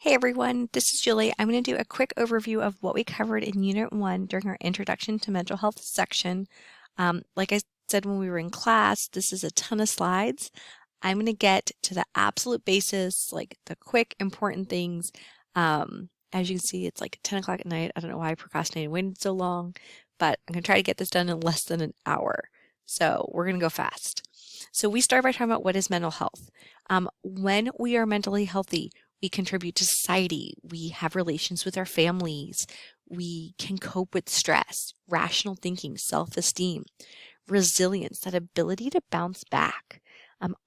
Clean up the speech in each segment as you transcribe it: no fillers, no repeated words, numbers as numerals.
Hey everyone, this is Julie. I'm going to do a quick overview of what we covered in Unit 1 during our Introduction to Mental Health section. Like I said when we were in class, this is a ton of slides. I'm going to get to the absolute basis, like the quick, important things. As you can see, it's like 10 o'clock at night. I don't know why I procrastinated and waited so long, but I'm going to try to get this done in less than an hour. So we're going to go fast. So we start by talking about what is mental health. When we are mentally healthy, we contribute to society, we have relations with our families, we can cope with stress, rational thinking, self-esteem, resilience, that ability to bounce back.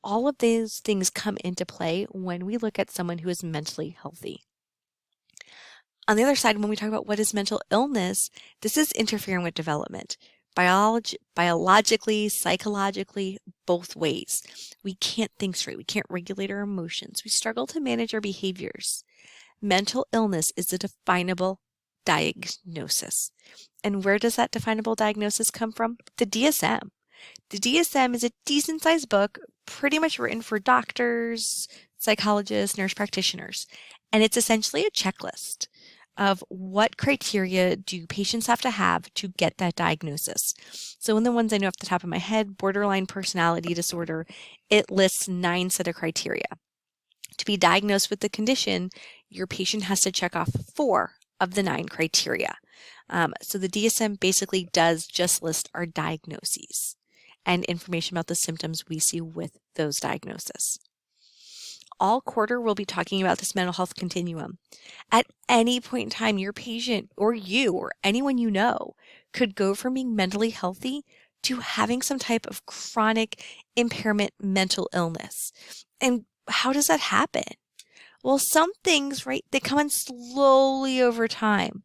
All of these things come into play when we look at someone who is mentally healthy. On the other side, when we talk about what is mental illness, this is interfering with development. Biologically, psychologically, both ways. We can't think straight. We can't regulate our emotions. We struggle to manage our behaviors. Mental illness is a definable diagnosis. And where does that definable diagnosis come from? The DSM. The DSM is a decent-sized book, pretty much written for doctors, psychologists, nurse practitioners. And it's essentially a checklist of what criteria do patients have to get that diagnosis. So in the ones I know off the top of my head, borderline personality disorder, it lists 9 set of criteria. To be diagnosed with the condition, your patient has to check off 4 of the 9 criteria. So the DSM basically does just list our diagnoses and information about the symptoms we see with those diagnoses. All quarter, we'll be talking about this mental health continuum. At any point in time, your patient or you or anyone you know could go from being mentally healthy to having some type of chronic impairment mental illness. And how does that happen? Well, some things, right, they come in slowly over time.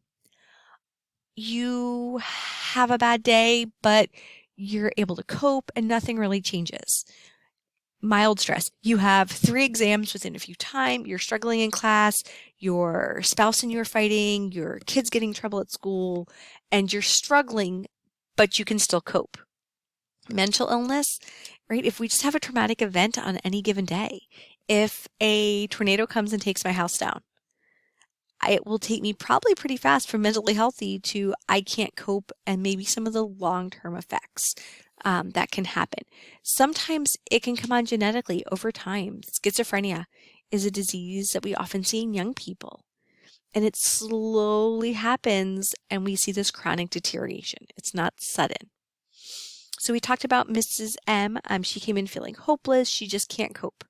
You have a bad day, but you're able to cope and nothing really changes. Mild stress. You have 3 exams within a few time, you're struggling in class, your spouse and you are fighting, your kids getting in trouble at school, and you're struggling, but you can still cope. Mental illness, right? If we just have a traumatic event on any given day, if a tornado comes and takes my house down, it will take me probably pretty fast from mentally healthy to I can't cope and maybe some of the long-term effects that can happen. Sometimes it can come on genetically over time. Schizophrenia is a disease that we often see in young people. And it slowly happens and we see this chronic deterioration. It's not sudden. So we talked about Mrs. M. She came in feeling hopeless. She just can't cope,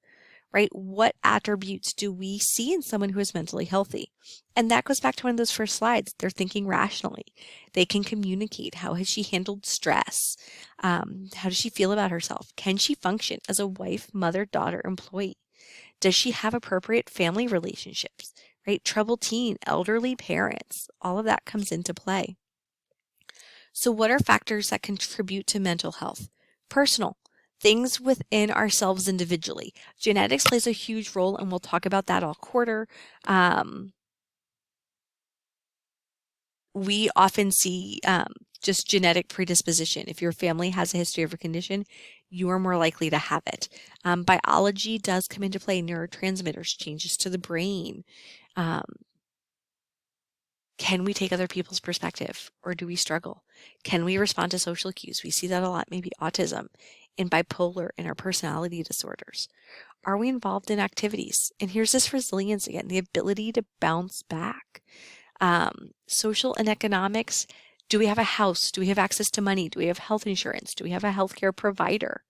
right? What attributes do we see in someone who is mentally healthy? And that goes back to one of those first slides. They're thinking rationally. They can communicate. How has she handled stress? How does she feel about herself? Can she function as a wife, mother, daughter, employee? Does she have appropriate family relationships, right? Troubled teen, elderly parents, all of that comes into play. So what are factors that contribute to mental health? Personal. Things within ourselves individually. Genetics plays a huge role, and we'll talk about that all quarter. We often see just genetic predisposition. If your family has a history of a condition, you are more likely to have it. Biology does come into play. Neurotransmitters, changes to the brain. Can we take other people's perspective, or do we struggle? Can we respond to social cues? We see that a lot, maybe autism, in bipolar, in our personality disorders. Are we involved in activities? And here's this resilience again, the ability to bounce back. Social and economics. Do we have a house? Do we have access to money? Do we have health insurance? Do we have a healthcare provider?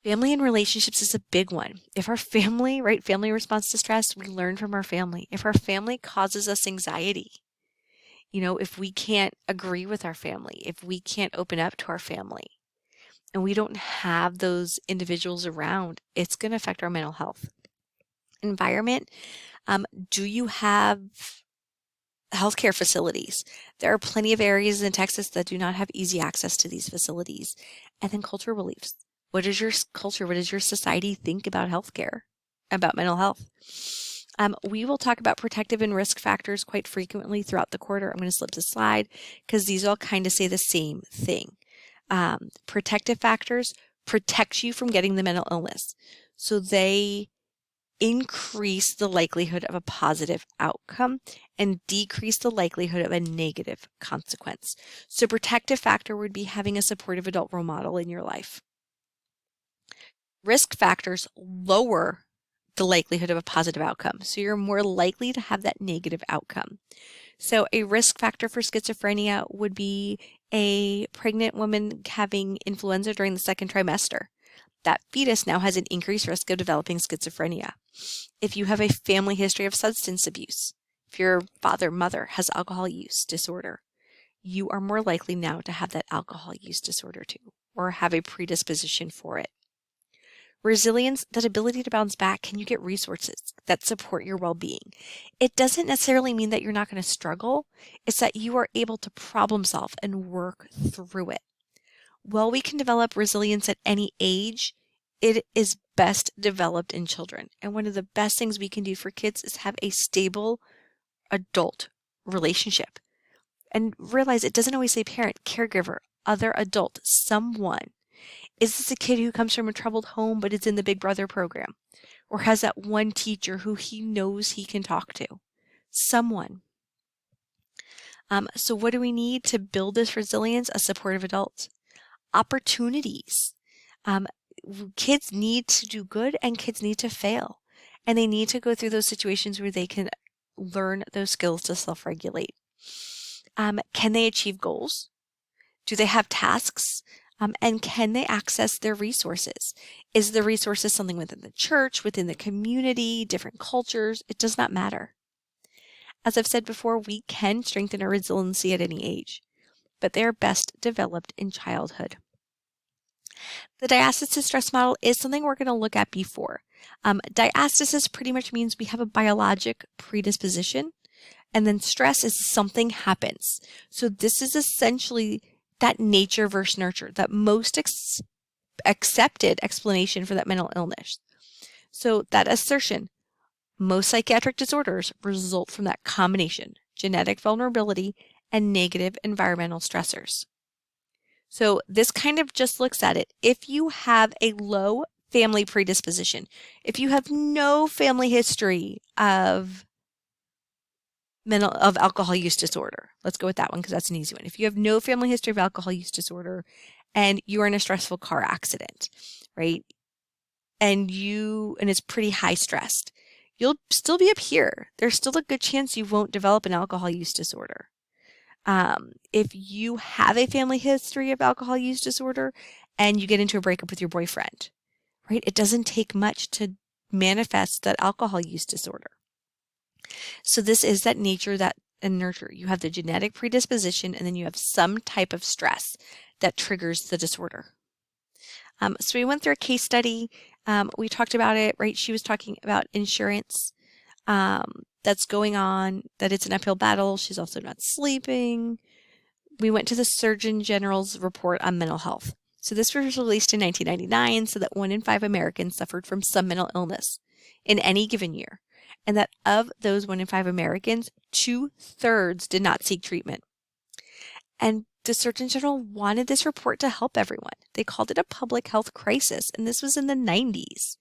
Family and relationships is a big one. If our family, right, family responds to stress, we learn from our family. If our family causes us anxiety, if we can't agree with our family, if we can't open up to our family, and we don't have those individuals around, it's going to affect our mental health. Environment, do you have healthcare facilities? There are plenty of areas in Texas that do not have easy access to these facilities. And then cultural beliefs. What is your culture? What does your society think about healthcare, about mental health? We will talk about protective and risk factors quite frequently throughout the quarter. I'm going to slip the slide because these all kind of say the same thing. Protective factors protect you from getting the mental illness. So they increase the likelihood of a positive outcome and decrease the likelihood of a negative consequence. So protective factor would be having a supportive adult role model in your life. Risk factors lower the likelihood of a positive outcome. So you're more likely to have that negative outcome. So a risk factor for schizophrenia would be a pregnant woman having influenza during the second trimester. That fetus now has an increased risk of developing schizophrenia. If you have a family history of substance abuse, if your father, mother has alcohol use disorder, you are more likely now to have that alcohol use disorder too, or have a predisposition for it. Resilience, that ability to bounce back, can you get resources that support your well-being? It doesn't necessarily mean that you're not going to struggle. It's that you are able to problem solve and work through it. While we can develop resilience at any age, it is best developed in children. And one of the best things we can do for kids is have a stable adult relationship. And realize it doesn't always say parent, caregiver, other adult, someone. Is this a kid who comes from a troubled home but is in the Big Brother program? Or has that one teacher who he knows he can talk to? Someone. So what do we need to build this resilience? A supportive adult. Opportunities. Kids need to do good and kids need to fail. And they need to go through those situations where they can learn those skills to self-regulate. Can they achieve goals? Do they have tasks? And can they access their resources? Is the resources something within the church, within the community, different cultures? It does not matter. As I've said before, we can strengthen our resiliency at any age, but they are best developed in childhood. The diastasis stress model is something we're going to look at before. Diastasis pretty much means we have a biologic predisposition, and then stress is something happens. So this is essentially that nature versus nurture, that most accepted explanation for that mental illness. So that assertion, most psychiatric disorders result from that combination, genetic vulnerability and negative environmental stressors. So this kind of just looks at it. If you have a low family predisposition, if you have no family history of alcohol use disorder, let's go with that one because that's an easy one. If you have no family history of alcohol use disorder and you're in a stressful car accident, right? And it's pretty high stressed, you'll still be up here. There's still a good chance you won't develop an alcohol use disorder. If you have a family history of alcohol use disorder and you get into a breakup with your boyfriend, right? It doesn't take much to manifest that alcohol use disorder. So this is that nature and nurture. You have the genetic predisposition and then you have some type of stress that triggers the disorder. So we went through a case study. We talked about it, right? She was talking about insurance that's going on, that it's an uphill battle. She's also not sleeping. We went to the Surgeon General's report on mental health. So this was released in 1999, so that 1 in 5 Americans suffered from some mental illness in any given year. And that of those 1 in 5 Americans, 2/3 did not seek treatment. And the Surgeon General wanted this report to help everyone. They called it a public health crisis, and this was in the 90s.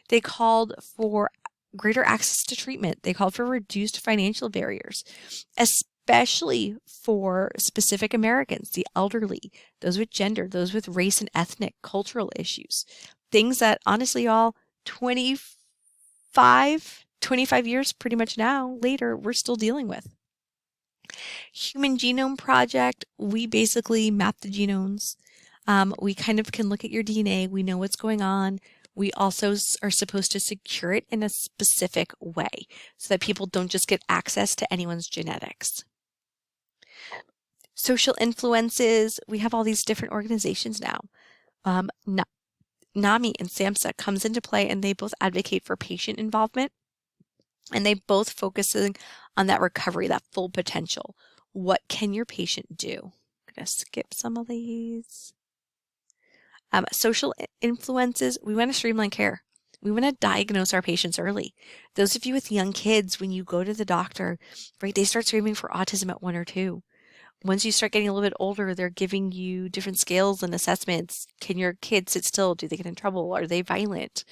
They called for greater access to treatment. They called for reduced financial barriers, especially for specific Americans, the elderly, those with gender, those with race and ethnic, cultural issues, things that honestly all 25 years pretty much now later, we're still dealing with. Human Genome Project, we basically map the genomes. We kind of can look at your DNA. We know what's going on. We also are supposed to secure it in a specific way so that people don't just get access to anyone's genetics. Social influences, we have all these different organizations now. NAMI and SAMHSA comes into play, and they both advocate for patient involvement, and they both focusing on that recovery, that full potential. What can your patient do? I'm going to skip some of these. Social influences, we want to streamline care. We want to diagnose our patients early. Those of you with young kids, when you go to the doctor, right, they start screaming for autism at 1 or 2. Once you start getting a little bit older, they're giving you different scales and assessments. Can your kid sit still? Do they get in trouble? Are they violent?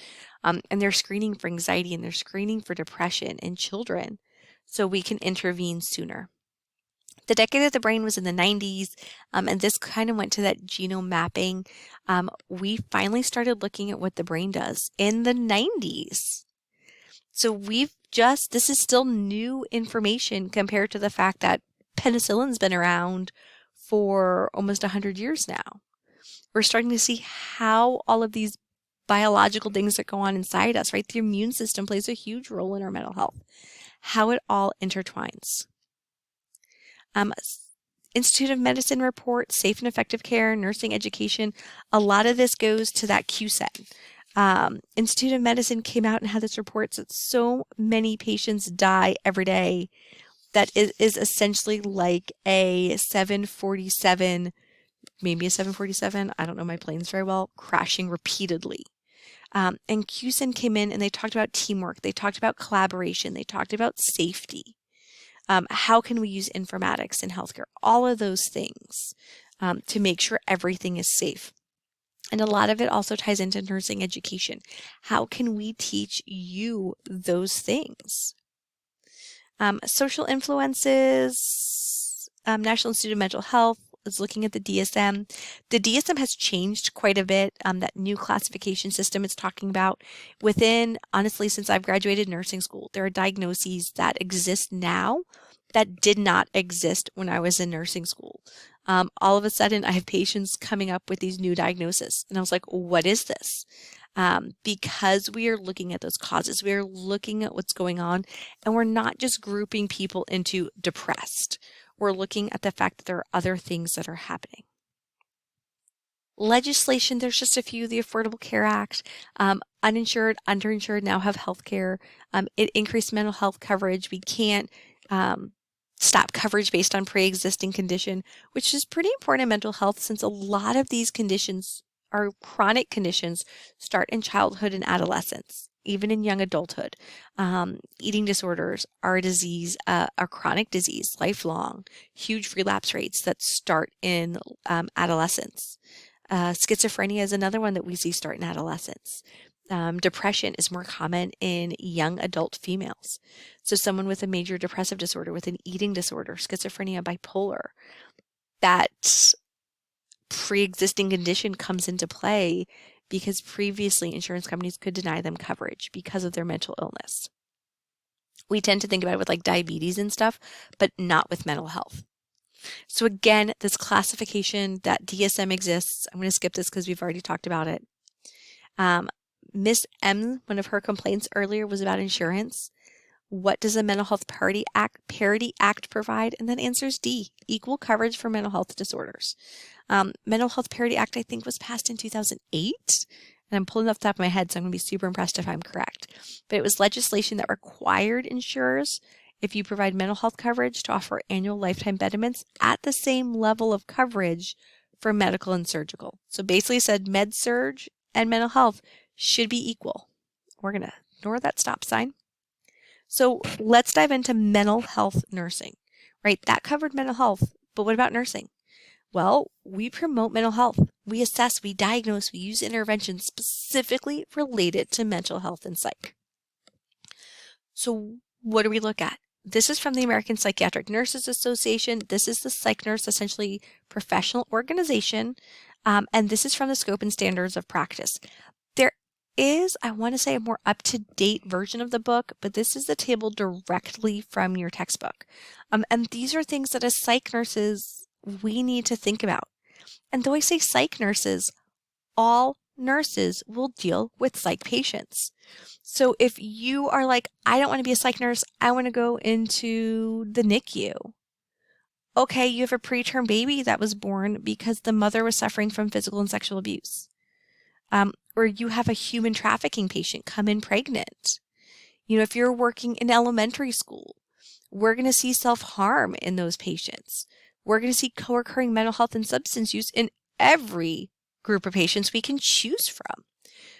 And they're screening for anxiety and they're screening for depression in children so we can intervene sooner. The decade of the brain was in the 90s, and this kind of went to that genome mapping. We finally started looking at what the brain does in the 90s. So this is still new information compared to the fact that penicillin's been around for almost 100 years now. We're starting to see how all of these biological things that go on inside us, right? The immune system plays a huge role in our mental health, how it all intertwines. Institute of Medicine report, safe and effective care, nursing education. A lot of this goes to that QSEN. Institute of Medicine came out and had this report that so many patients die every day that it is essentially like a 747, maybe a 747, I don't know my planes very well, crashing repeatedly. And QSEN came in and they talked about teamwork, they talked about collaboration, they talked about safety. How can we use informatics in healthcare? All of those things to make sure everything is safe. And a lot of it also ties into nursing education. How can we teach you those things? Social influences, National Institute of Mental Health is looking at the DSM. The DSM has changed quite a bit. That new classification system it's talking about honestly, since I've graduated nursing school, there are diagnoses that exist now that did not exist when I was in nursing school. All of a sudden, I have patients coming up with these new diagnoses. And I was like, what is this? Because we are looking at those causes, we are looking at what's going on, and we're not just grouping people into depressed. We're looking at the fact that there are other things that are happening. Legislation, there's just a few. The Affordable Care Act, uninsured, underinsured now have health care. It increased mental health coverage. We can't stop coverage based on pre-existing condition, which is pretty important in mental health since a lot of these conditions are chronic conditions, start in childhood and adolescence, even in young adulthood. Eating disorders are a chronic disease, lifelong, huge relapse rates that start in adolescence. Schizophrenia is another one that we see start in adolescence. Depression is more common in young adult females. So someone with a major depressive disorder, with an eating disorder, schizophrenia, bipolar, that pre-existing condition comes into play because previously insurance companies could deny them coverage because of their mental illness. We tend to think about it with like diabetes and stuff, but not with mental health. So again, this classification, that DSM exists. I'm going to skip this because we've already talked about it. Miss M, one of her complaints earlier was about insurance. What does the Mental Health Parity Act provide? And that answer is D, equal coverage for mental health disorders. Mental Health Parity Act, I think, was passed in 2008. And I'm pulling off the top of my head, so I'm going to be super impressed if I'm correct. But it was legislation that required insurers, if you provide mental health coverage, to offer annual lifetime betterments at the same level of coverage for medical and surgical. So basically said med-surg and mental health should be equal. We're going to ignore that stop sign. So let's dive into mental health nursing, right? That covered mental health, but what about nursing? Well, we promote mental health. We assess, we diagnose, we use interventions specifically related to mental health and psych. So what do we look at? This is from the American Psychiatric Nurses Association. This is the Psych Nurse, essentially professional organization. And this is from the scope and standards of practice. There is, I want to say, a more up-to-date version of the book, but this is the table directly from your textbook. And these are things that as psych nurses, we need to think about. And though I say psych nurses, all nurses will deal with psych patients. So if you are like, I don't want to be a psych nurse, I want to go into the NICU. Okay, you have a preterm baby that was born because the mother was suffering from physical and sexual abuse. Or you have a human trafficking patient come in pregnant. If you're working in elementary school, we're going to see self-harm in those patients. We're going to see co-occurring mental health and substance use in every group of patients we can choose from.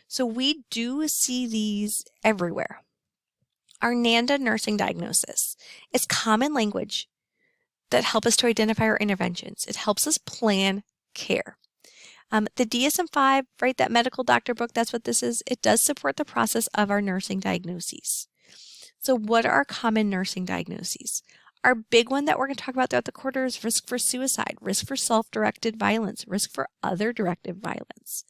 So we do see these everywhere. Our NANDA nursing diagnosis is common language that help us to identify our interventions. It helps us plan care. The DSM-5, right, that medical doctor book, that's what this is. It does support the process of our nursing diagnoses. So what are common nursing diagnoses? Our big one that we're going to talk about throughout the quarter is risk for suicide, risk for self-directed violence, risk for other directed violence.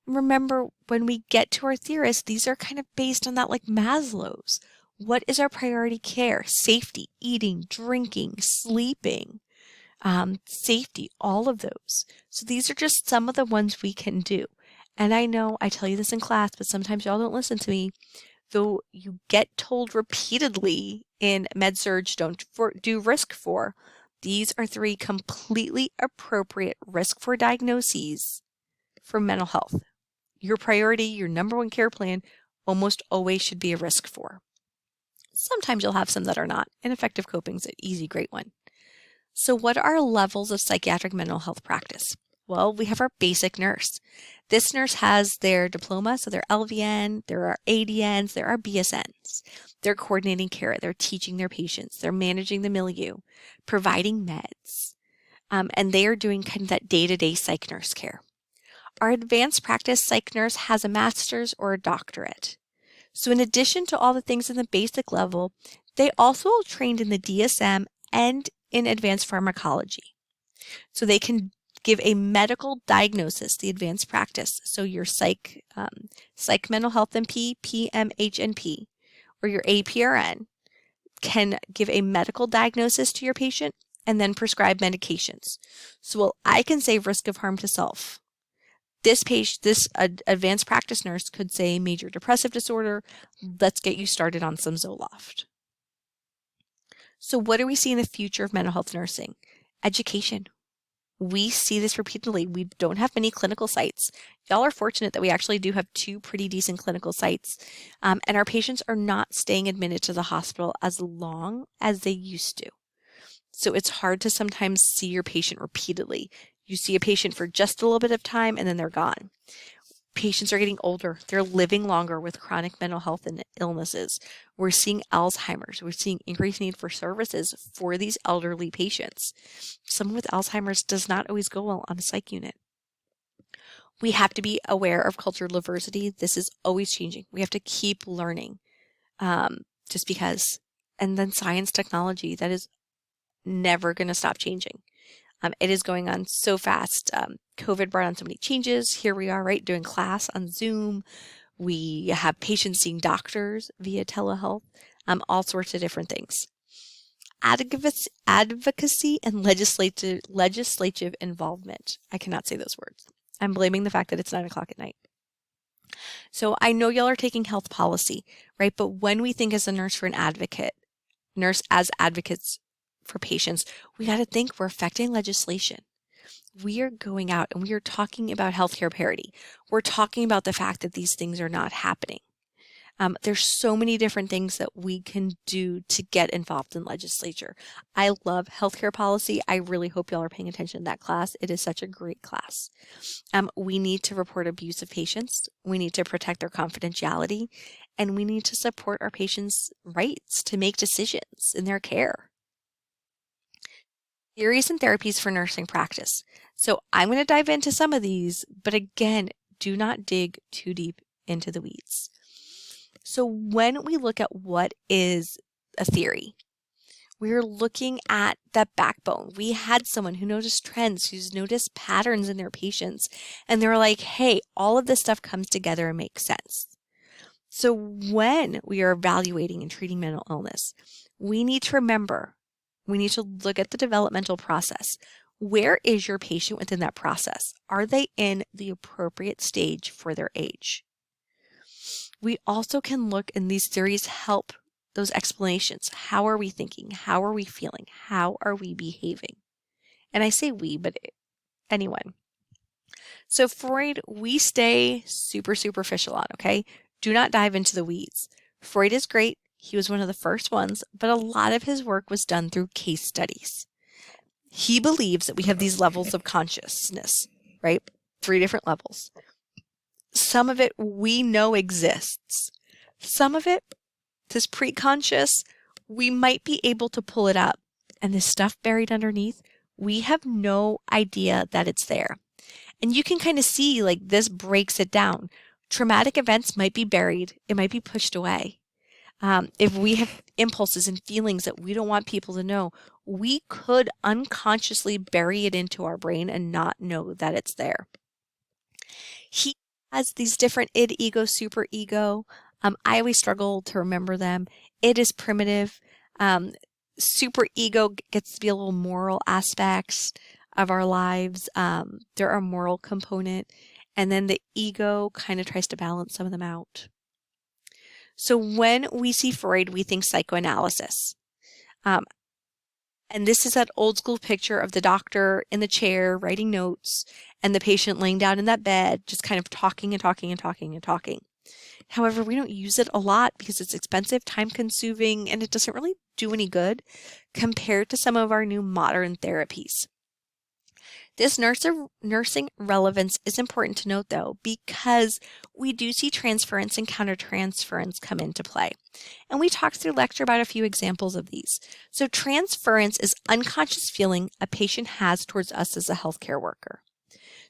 Remember, when we get to our theorists, these are kind of based on that like Maslow's. What is our priority care? Safety, eating, drinking, sleeping, safety, all of those. So these are just some of the ones we can do. And I know I tell you this in class, but sometimes y'all don't listen to me. Though you get told repeatedly in med-surg, do risk for. These are 3 completely appropriate risk for diagnoses for mental health. Your priority, your number 1 care plan, almost always should be a risk for. Sometimes you'll have some that are not, and effective coping is an easy, great one. So what are levels of psychiatric mental health practice? Well, we have our basic nurse. This nurse has their diploma, so they're LVN, there are ADNs, there are BSNs. They're coordinating care, they're teaching their patients, they're managing the milieu, providing meds, and they are doing kind of that day-to-day psych nurse care. Our advanced practice psych nurse has a master's or a doctorate. So in addition to all the things in the basic level, they also are trained in the DSM and in advanced pharmacology. So they can give a medical diagnosis, the advanced practice. So your psych mental health MP, PMHNP, or your APRN can give a medical diagnosis to your patient and then prescribe medications. So while I can say risk of harm to self, this advanced practice nurse could say major depressive disorder, let's get you started on some Zoloft. So what do we see in the future of mental health nursing? Education. We see this repeatedly. We don't have many clinical sites. Y'all are fortunate that we actually do have 2 pretty decent clinical sites, and our patients are not staying admitted to the hospital as long as they used to. So it's hard to sometimes see your patient repeatedly. You see a patient for just a little bit of time and then they're gone. Patients are getting older. They're living longer with chronic mental health and illnesses. We're seeing Alzheimer's. We're seeing increased need for services for these elderly patients. Someone with Alzheimer's does not always go well on a psych unit. We have to be aware of cultural diversity. This is always changing. We have to keep learning just because. And then science, technology, that is never going to stop changing. It is going on so fast. COVID brought on so many changes. Here we are, right, doing class on Zoom. We have patients seeing doctors via telehealth, all sorts of different things. Advocacy and legislative involvement. I cannot say those words. I'm blaming the fact that it's 9 o'clock at night. So I know y'all are taking health policy, right? But when we think as a nurse as advocates for patients, we got to think we're affecting legislation. We are going out and we are talking about healthcare parity. We're talking about the fact that these things are not happening. There's so many different things that we can do to get involved in legislature. I love healthcare policy. I really hope y'all are paying attention to that class. It is such a great class. We need to report abuse of patients. We need to protect their confidentiality, and we need to support our patients' rights to make decisions in their care. Theories and therapies for nursing practice. So I'm going to dive into some of these, but again, do not dig too deep into the weeds. So when we look at what is a theory, we're looking at that backbone. We had someone who noticed trends, who's noticed patterns in their patients, and they're like, hey, all of this stuff comes together and makes sense. So when we are evaluating and treating mental illness, we need to remember, we need to look at the developmental process. Where is your patient within that process? Are they in the appropriate stage for their age? We also can look, and these theories help those explanations. How are we thinking? How are we feeling? How are we behaving? And I say we, but anyone. So Freud, we stay super superficial on, okay? Do not dive into the weeds. Freud is great. He was one of the first ones, but a lot of his work was done through case studies. He believes that we have these levels of consciousness, right? 3 different levels. Some of it we know exists. Some of it, this pre-conscious, we might be able to pull it up and this stuff buried underneath, we have no idea that it's there. And you can kind of see like this breaks it down. Traumatic events might be buried. It might be pushed away. If we have impulses and feelings that we don't want people to know, we could unconsciously bury it into our brain and not know that it's there. He has these different id, ego, super ego. I always struggle to remember them. Id is primitive. Super ego gets to be a little moral aspects of our lives. There are moral component. And then the ego kind of tries to balance some of them out. So when we see Freud, we think psychoanalysis. And this is that old school picture of the doctor in the chair writing notes and the patient laying down in that bed, just kind of talking and talking and talking and talking. However, we don't use it a lot because it's expensive, time consuming, and it doesn't really do any good compared to some of our new modern therapies. This nursing relevance is important to note, though, because we do see transference and countertransference come into play. And we talked through lecture about a few examples of these. So transference is unconscious feeling a patient has towards us as a healthcare worker.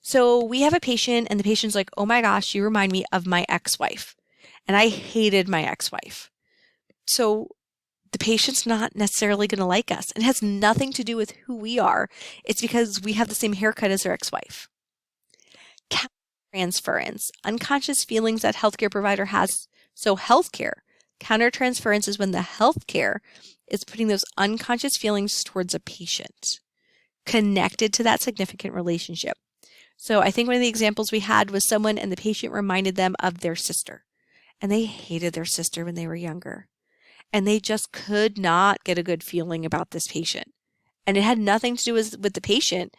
So we have a patient and the patient's like, oh my gosh, you remind me of my ex-wife. And I hated my ex-wife. So the patient's not necessarily going to like us. And it has nothing to do with who we are. It's because we have the same haircut as our ex-wife. Countertransference, unconscious feelings that healthcare provider has. So healthcare. Countertransference is when the healthcare is putting those unconscious feelings towards a patient connected to that significant relationship. So I think one of the examples we had was someone and the patient reminded them of their sister. And they hated their sister when they were younger. And they just could not get a good feeling about this patient. And it had nothing to do with the patient.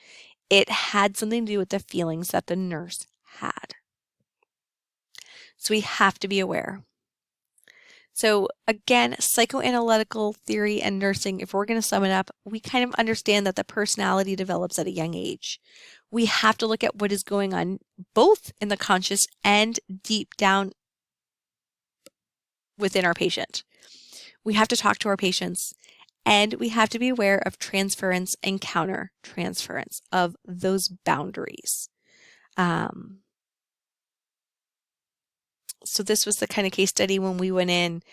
It had something to do with the feelings that the nurse had. So we have to be aware. So again, psychoanalytical theory and nursing, if we're going to sum it up, we kind of understand that the personality develops at a young age. We have to look at what is going on both in the conscious and deep down within our patient. We have to talk to our patients, and we have to be aware of transference and counter-transference of those boundaries. So this was the kind of case study when we went in.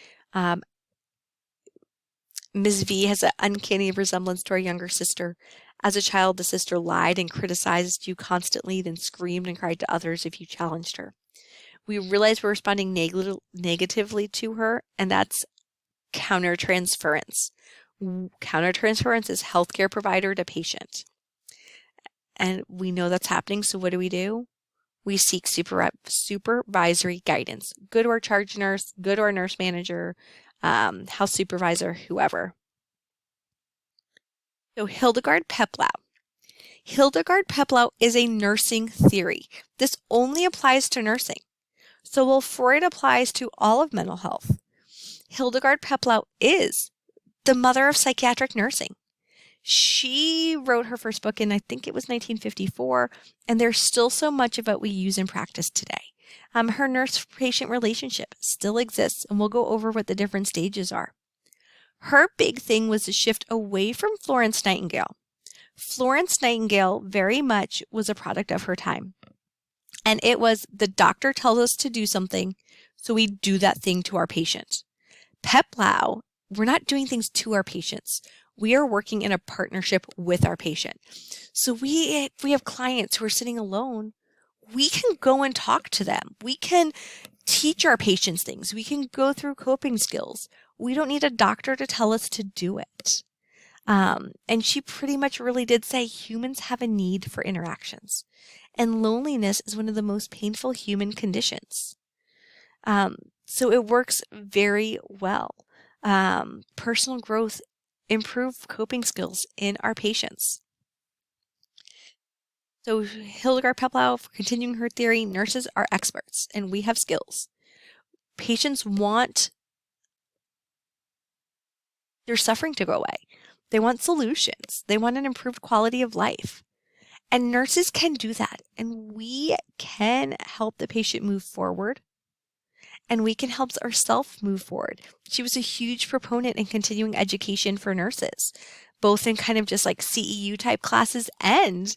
Ms. V has an uncanny resemblance to our younger sister. As a child, the sister lied and criticized you constantly, then screamed and cried to others if you challenged her. We realized we're responding negatively to her, and that's countertransference. Countertransference is healthcare provider to patient. And we know that's happening, so what do? We seek supervisory guidance. Go to our charge nurse, go to our nurse manager, house supervisor, whoever. So Hildegard Peplau. Hildegard Peplau is a nursing theory. This only applies to nursing. So while Freud applies to all of mental health, Hildegard Peplau is the mother of psychiatric nursing. She wrote her first book in, I think it was 1954, and there's still so much of it we use in practice today. Her nurse-patient relationship still exists, and we'll go over what the different stages are. Her big thing was to shift away from Florence Nightingale. Florence Nightingale very much was a product of her time. And it was the doctor tells us to do something, so we do that thing to our patient. Peplau, we're not doing things to our patients. We are working in a partnership with our patient. So if we have clients who are sitting alone, we can go and talk to them. We can teach our patients things. We can go through coping skills. We don't need a doctor to tell us to do it. And she pretty much really did say humans have a need for interactions. And loneliness is one of the most painful human conditions. So it works very well. Personal growth, improve coping skills in our patients. So Hildegard Peplau, for continuing her theory, nurses are experts and we have skills. Patients want their suffering to go away. They want solutions. They want an improved quality of life. And nurses can do that. And we can help the patient move forward and we can help ourselves move forward. She was a huge proponent in continuing education for nurses, both in kind of just like CEU type classes, and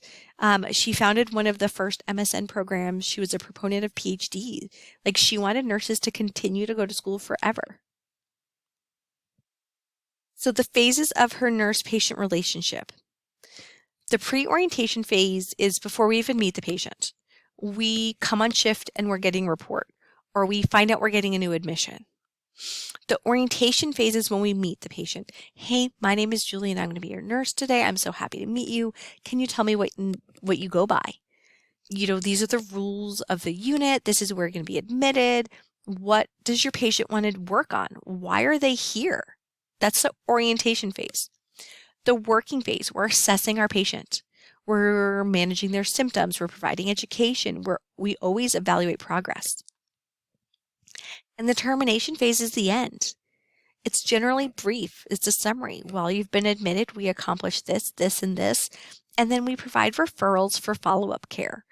she founded one of the first MSN programs. She was a proponent of PhD. Like, she wanted nurses to continue to go to school forever. So the phases of her nurse-patient relationship. The pre-orientation phase is before we even meet the patient. We come on shift and we're getting a report, or we find out we're getting a new admission. The orientation phase is when we meet the patient. Hey, my name is Julie and I'm going to be your nurse today. I'm so happy to meet you. Can you tell me what you go by? These are the rules of the unit. This is where you're going to be admitted. What does your patient want to work on? Why are they here? That's the orientation phase. The working phase, we're assessing our patient. We're managing their symptoms. We're providing education. We always evaluate progress. And the termination phase is the end. It's generally brief. It's a summary. While you've been admitted, we accomplished this, this, and this. And then we provide referrals for follow-up care.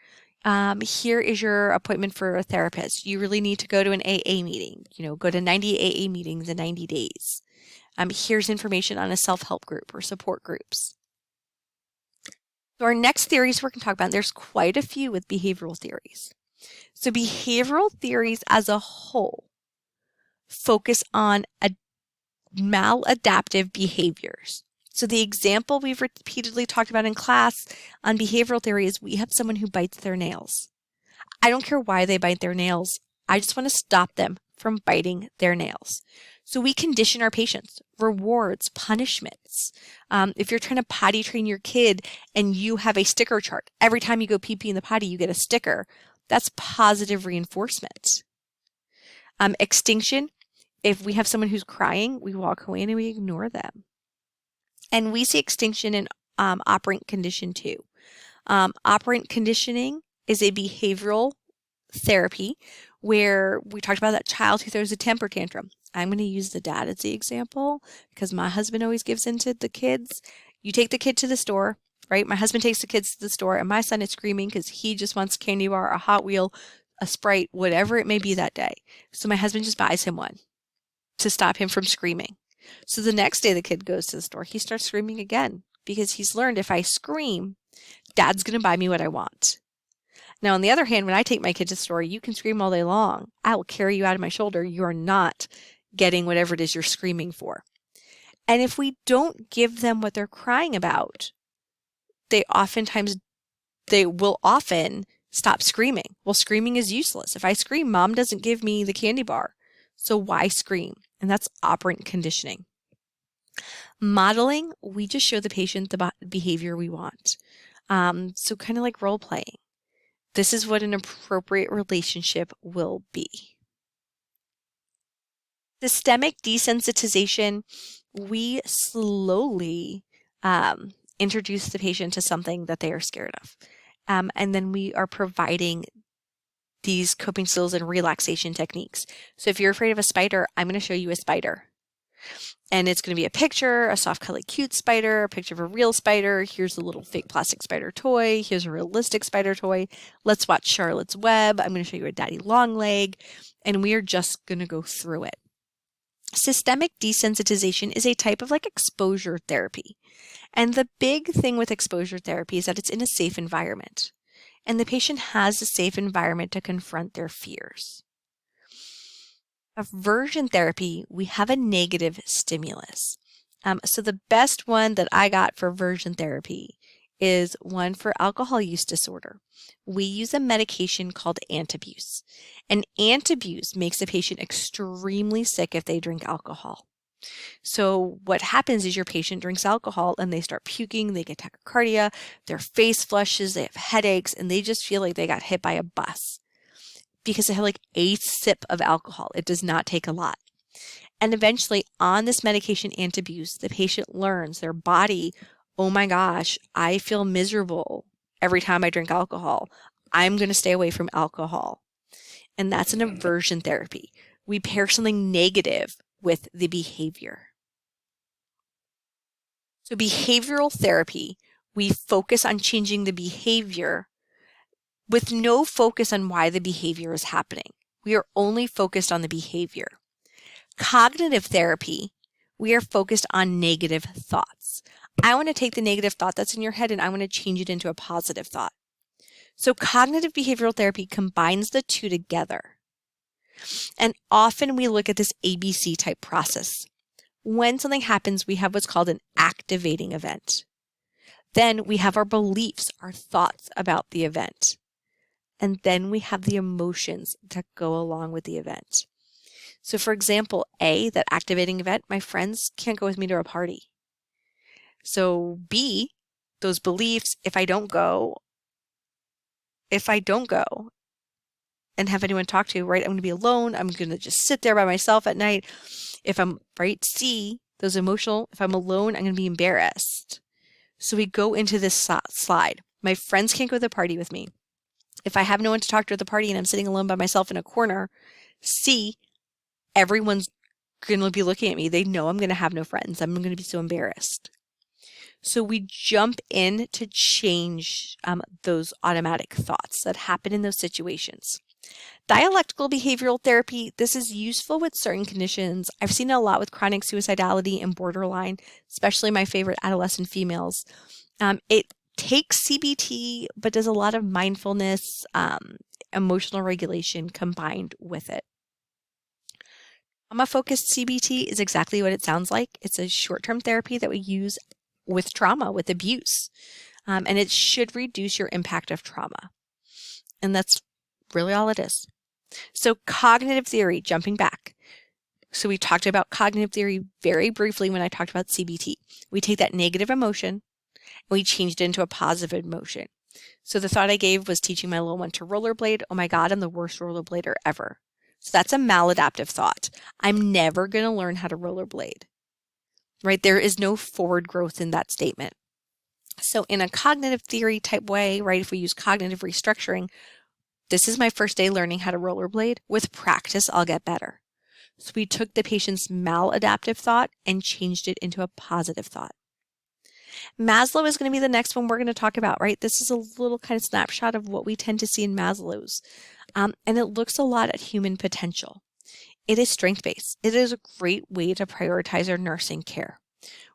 Here is your appointment for a therapist. You really need to go to an AA meeting. Go to 90 AA meetings in 90 days. Here's information on a self-help group or support groups. So our next theories we're going to talk about, there's quite a few with behavioral theories. So behavioral theories as a whole focus on maladaptive behaviors. So the example we've repeatedly talked about in class on behavioral theory is we have someone who bites their nails. I don't care why they bite their nails. I just want to stop them from biting their nails. So we condition our patients, rewards, punishments. If you're trying to potty train your kid and you have a sticker chart, every time you go pee-pee in the potty, you get a sticker. That's positive reinforcement. Extinction. If we have someone who's crying, we walk away and we ignore them. And we see extinction in operant condition too. Operant conditioning is a behavioral therapy where we talked about that child who throws a temper tantrum. I'm going to use the dad as the example because my husband always gives in to the kids. You take the kid to the store, right? My husband takes the kids to the store and my son is screaming because he just wants a candy bar, a Hot Wheel, a Sprite, whatever it may be that day. So my husband just buys him one to stop him from screaming. So the next day the kid goes to the store, he starts screaming again because he's learned if I scream, dad's going to buy me what I want. Now, on the other hand, when I take my kid to the store, you can scream all day long. I will carry you out of my shoulder. You are not getting whatever it is you're screaming for. And if we don't give them what they're crying about, they will often stop screaming. Well, screaming is useless. If I scream, mom doesn't give me the candy bar. So why scream? And that's operant conditioning. Modeling, we just show the patient the behavior we want. So kind of like role playing. This is what an appropriate relationship will be. Systemic desensitization, we slowly introduce the patient to something that they are scared of. And then we are providing these coping skills and relaxation techniques. So if you're afraid of a spider, I'm going to show you a spider. And it's going to be a picture, a soft, cuddly, cute spider, a picture of a real spider. Here's a little fake plastic spider toy. Here's a realistic spider toy. Let's watch Charlotte's Web. I'm going to show you a daddy long leg. And we are just going to go through it. Systemic desensitization is a type of exposure therapy. And the big thing with exposure therapy is that it's in a safe environment. And the patient has a safe environment to confront their fears. Aversion therapy, we have a negative stimulus. So the best one that I got for aversion therapy is one for alcohol use disorder. We use a medication called antabuse. And antabuse makes a patient extremely sick if they drink alcohol. So what happens is your patient drinks alcohol and they start puking, they get tachycardia, their face flushes, they have headaches, and they just feel like they got hit by a bus because they have a sip of alcohol. It does not take a lot. And eventually on this medication antabuse, the patient learns their body, oh my gosh, I feel miserable every time I drink alcohol. I'm going to stay away from alcohol. And that's an aversion therapy. We pair something negative with the behavior. So behavioral therapy, we focus on changing the behavior with no focus on why the behavior is happening. we are only focused on the behavior. Cognitive therapy, we are focused on negative thoughts. I want to take the negative thought that's in your head and I want to change it into a positive thought. So cognitive behavioral therapy combines the two together. And often we look at this ABC type process. When something happens, we have what's called an activating event. Then we have our beliefs, our thoughts about the event. And then we have the emotions that go along with the event. So for example, A, that activating event, my friends can't go with me to a party. So B, those beliefs, if I don't go and have anyone to talk to, right, I'm going to be alone. I'm going to just sit there by myself at night. If I'm, right, C, those emotional, if I'm alone, I'm going to be embarrassed. So we go into this slide. My friends can't go to the party with me. If I have no one to talk to at the party and I'm sitting alone by myself in a corner, C, everyone's going to be looking at me. They know I'm going to have no friends. I'm going to be so embarrassed. So we jump in to change those automatic thoughts that happen in those situations. Dialectical behavioral therapy, this is useful with certain conditions. I've seen it a lot with chronic suicidality and borderline, especially my favorite adolescent females. It takes CBT, but does a lot of mindfulness, emotional regulation combined with it. Trauma-focused CBT is exactly what it sounds like. It's a short-term therapy that we use with trauma, with abuse, and it should reduce your impact of trauma. And that's really all it is. So cognitive theory, jumping back. So we talked about cognitive theory very briefly when I talked about CBT. We take that negative emotion and we changed it into a positive emotion. So the thought I gave was teaching my little one to rollerblade. Oh my God, I'm the worst rollerblader ever. So that's a maladaptive thought. I'm never going to learn how to rollerblade, right? There is no forward growth in that statement. So in a cognitive theory type way, right, if we use cognitive restructuring, this is my first day learning how to rollerblade. With practice, I'll get better. So we took the patient's maladaptive thought and changed it into a positive thought. Maslow is going to be the next one we're going to talk about, right? This is a little kind of snapshot of what we tend to see in Maslow's. And it looks a lot at human potential. It is strength-based. It is a great way to prioritize our nursing care.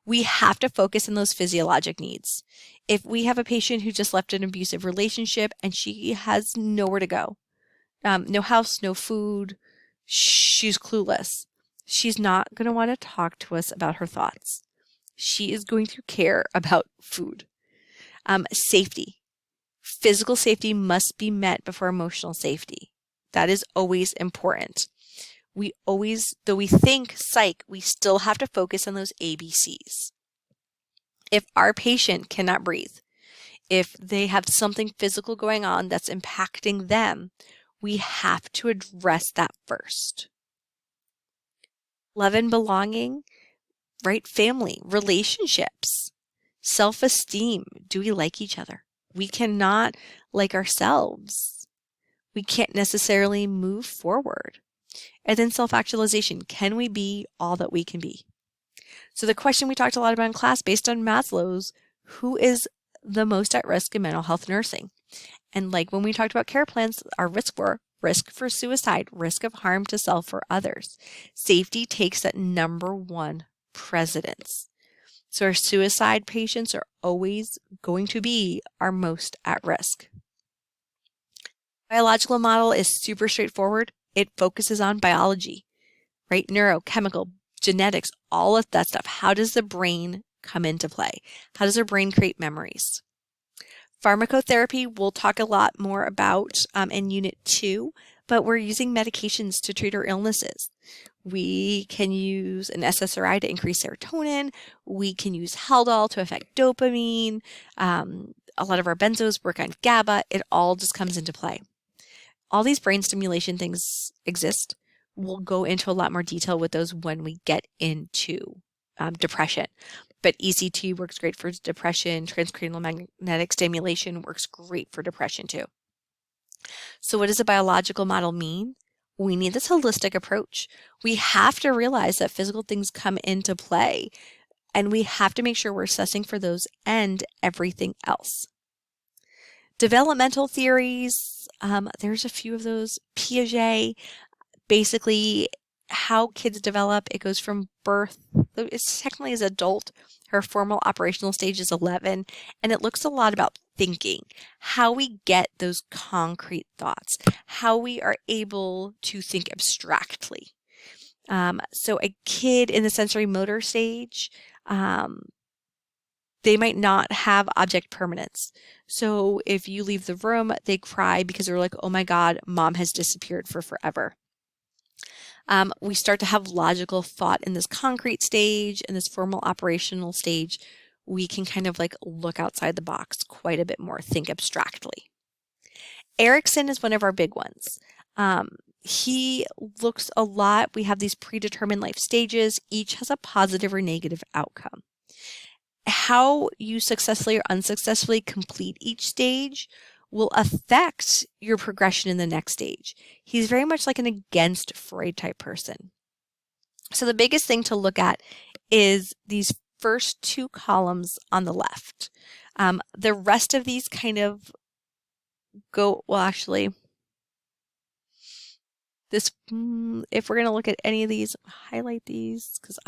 We have to focus on those physiologic needs. If we have a patient who just left an abusive relationship and she has nowhere to go, no house, no food, she's clueless, she's not going to want to talk to us about her thoughts. She is going to care about food. Safety. Physical safety must be met before emotional safety. That is always important. We always, though we think psych, we still have to focus on those ABCs. If our patient cannot breathe, if they have something physical going on that's impacting them, we have to address that first. Love and belonging, right? Family, relationships, self-esteem. Do we like each other? We cannot like ourselves. We can't necessarily move forward. And then self-actualization. Can we be all that we can be? So the question we talked a lot about in class based on Maslow's, who is the most at risk in mental health nursing? And like when we talked about care plans, our risk for suicide, risk of harm to self or others. Safety takes that number one precedence. So our suicide patients are always going to be our most at risk. Biological model is super straightforward. It focuses on biology, right? Neurochemical, genetics, all of that stuff. How does the brain come into play? How does our brain create memories? Pharmacotherapy, we'll talk a lot more about in Unit 2, but we're using medications to treat our illnesses. We can use an SSRI to increase serotonin. We can use Haldol to affect dopamine. A lot of our benzos work on GABA. It all just comes into play. All these brain stimulation things exist. We'll go into a lot more detail with those when we get into depression. But ECT works great for depression. Transcranial magnetic stimulation works great for depression too. So what does a biological model mean? We need this holistic approach. We have to realize that physical things come into play, and we have to make sure we're assessing for those and everything else. Developmental theories, there's a few of those. Piaget, basically how kids develop, it goes from birth, it's technically as adult, her formal operational stage is 11, and it looks a lot about thinking, how we get those concrete thoughts, how we are able to think abstractly. So a kid in the sensory motor stage, they might not have object permanence. So if you leave the room, they cry because they're like, oh my God, mom has disappeared for forever. We start to have logical thought in this concrete stage, in this formal operational stage. We can kind of like look outside the box quite a bit more, think abstractly. Erickson is one of our big ones. He looks a lot, we have these predetermined life stages, each has a positive or negative outcome. How you successfully or unsuccessfully complete each stage will affect your progression in the next stage. He's very much like an against Freud type person. So the biggest thing to look at is these first two columns on the left. The rest of these kind of go, well, actually, this, if we're going to look at any of these, highlight these because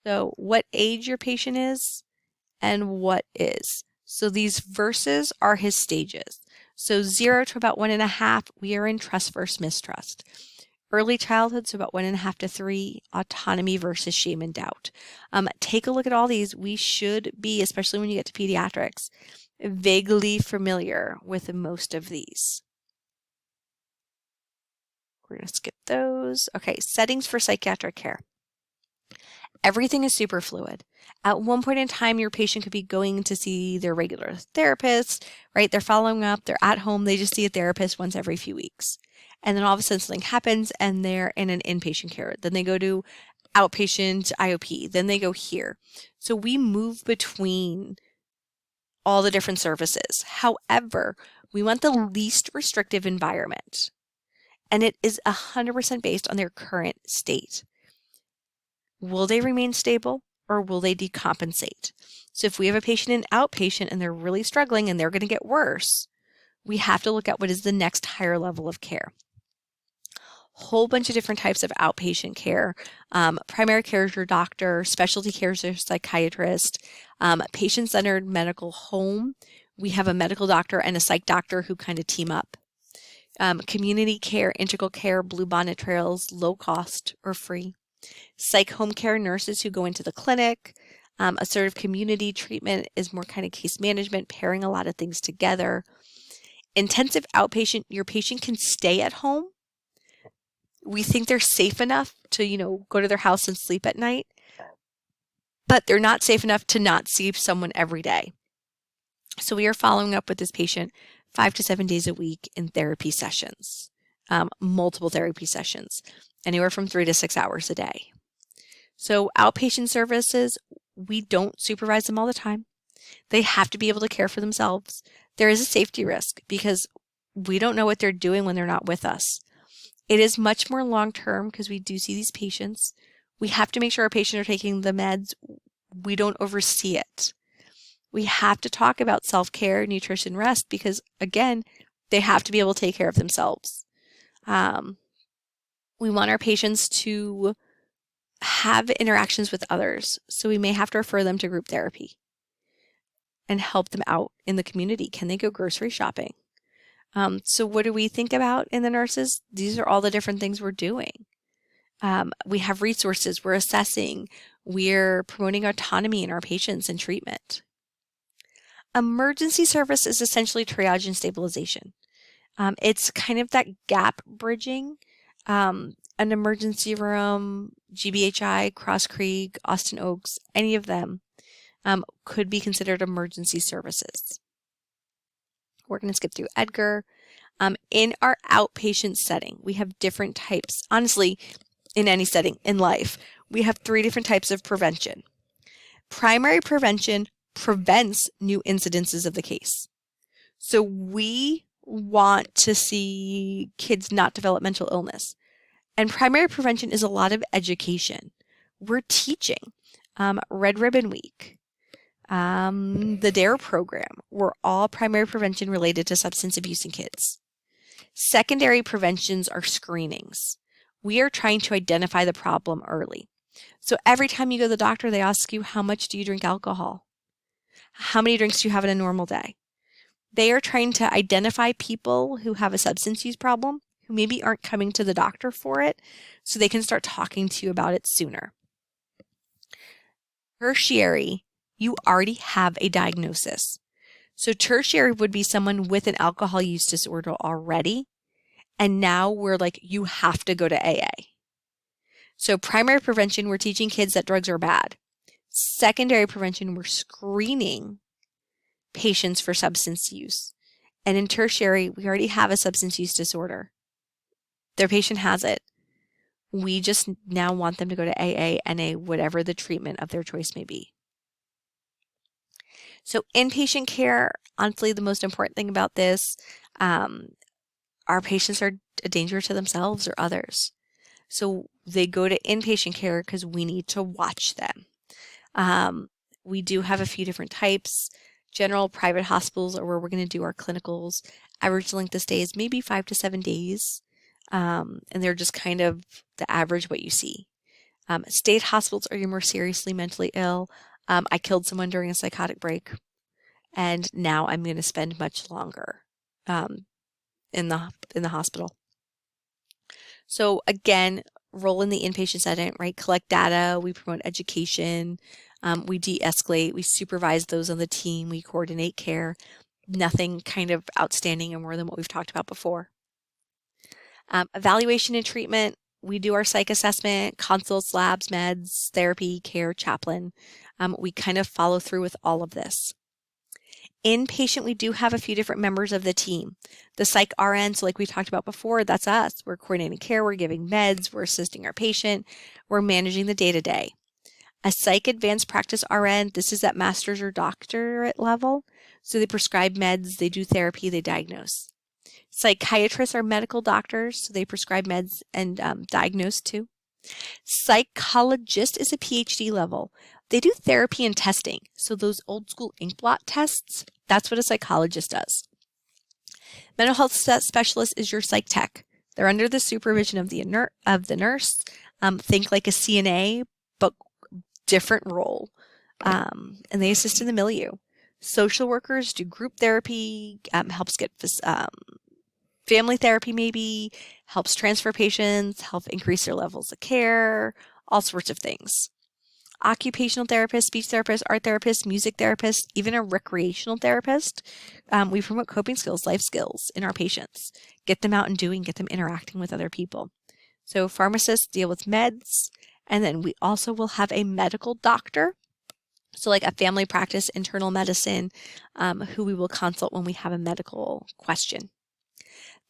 so what age your patient is and what is. So these verses are his stages. So 0 to about 1.5, we are in trust versus mistrust. Early childhood, so about 1.5 to 3, autonomy versus shame and doubt. Take a look at all these. We should be, especially when you get to pediatrics, vaguely familiar with most of these. We're going to skip those. Okay, settings for psychiatric care. Everything is super fluid. At one point in time, your patient could be going to see their regular therapist, right? They're following up, they're at home, they just see a therapist once every few weeks. And then all of a sudden something happens and they're in an inpatient care. Then they go to outpatient IOP, then they go here. So we move between all the different services. However, we want the least restrictive environment. And it is 100% based on their current state. Will they remain stable or will they decompensate? So if we have a patient in outpatient and they're really struggling and they're going to get worse, we have to look at what is the next higher level of care. Whole bunch of different types of outpatient care. Primary care is your doctor, specialty care is your psychiatrist, patient-centered medical home. We have a medical doctor and a psych doctor who kind of team up. Community care, integral care, blue bonnet trails, low cost or free. Psych home care nurses who go into the clinic. Assertive community treatment is more kind of case management, pairing a lot of things together. Intensive outpatient, your patient can stay at home. We think they're safe enough to, go to their house and sleep at night, but they're not safe enough to not see someone every day. So we are following up with this patient 5 to 7 days a week in therapy sessions, multiple therapy sessions, anywhere from 3 to 6 hours a day. So outpatient services, we don't supervise them all the time. They have to be able to care for themselves. There is a safety risk because we don't know what they're doing when they're not with us. It is much more long-term because we do see these patients. We have to make sure our patients are taking the meds. We don't oversee it. We have to talk about self-care, nutrition, rest because, again, they have to be able to take care of themselves. We want our patients to have interactions with others, so we may have to refer them to group therapy and help them out in the community. Can they go grocery shopping? So what do we think about in the nurses? These are all the different things we're doing. We have resources, we're assessing, we're promoting autonomy in our patients and treatment. Emergency service is essentially triage and stabilization. It's kind of that gap bridging. An emergency room, GBHI, Cross Creek, Austin Oaks, any of them could be considered emergency services. We're going to skip through Edgar. In our outpatient setting, we have different types. Honestly, in any setting in life, we have 3 different types of prevention. Primary prevention prevents new incidences of the case. So we want to see kids not develop mental illness. And primary prevention is a lot of education. We're teaching. Red Ribbon Week. The DARE program. We're all primary prevention related to substance abuse in kids. Secondary preventions are screenings. We are trying to identify the problem early. So every time you go to the doctor, they ask you, how much do you drink alcohol? How many drinks do you have in a normal day? They are trying to identify people who have a substance use problem, who maybe aren't coming to the doctor for it, so they can start talking to you about it sooner. Tertiary, you already have a diagnosis. So tertiary would be someone with an alcohol use disorder already, and now we're like, you have to go to AA. So primary prevention, we're teaching kids that drugs are bad. Secondary prevention, we're screening patients for substance use. And in tertiary, we already have a substance use disorder. Their patient has it. We just now want them to go to AA, NA, whatever the treatment of their choice may be. So inpatient care, honestly, the most important thing about this, our patients are a danger to themselves or others. So they go to inpatient care because we need to watch them. We do have a few different types. General private hospitals are where we're going to do our clinicals. Average length of stay is maybe 5 to 7 days. And they're just kind of the average what you see. State hospitals are your more seriously mentally ill. I killed someone during a psychotic break, and now I'm going to spend much longer in the hospital. So again, role in the inpatient setting, right? Collect data, we promote education, we de-escalate, we supervise those on the team, we coordinate care. Nothing kind of outstanding and more than what we've talked about before. Evaluation and treatment, we do our psych assessment, consults, labs, meds, therapy, care, chaplain. We kind of follow through with all of this. Inpatient, we do have a few different members of the team. The psych RN, so like we talked about before, that's us. We're coordinating care, we're giving meds, we're assisting our patient, we're managing the day-to-day. A psych advanced practice RN, this is at master's or doctorate level. So they prescribe meds, they do therapy, they diagnose. Psychiatrists are medical doctors, so they prescribe meds and diagnose too. Psychologist is a PhD level. They do therapy and testing. So those old school ink blot tests, that's what a psychologist does. Mental health specialist is your psych tech. They're under the supervision of the nurse. Think like a CNA, but different role. And they assist in the milieu. Social workers do group therapy, helps get family therapy maybe, helps transfer patients, help increase their levels of care, all sorts of things. Occupational therapist, speech therapist, art therapist, music therapist, even a recreational therapist. We promote coping skills, life skills in our patients. Get them out and doing, get them interacting with other people. So pharmacists deal with meds, and then we also will have a medical doctor. So like a family practice, internal medicine, who we will consult when we have a medical question.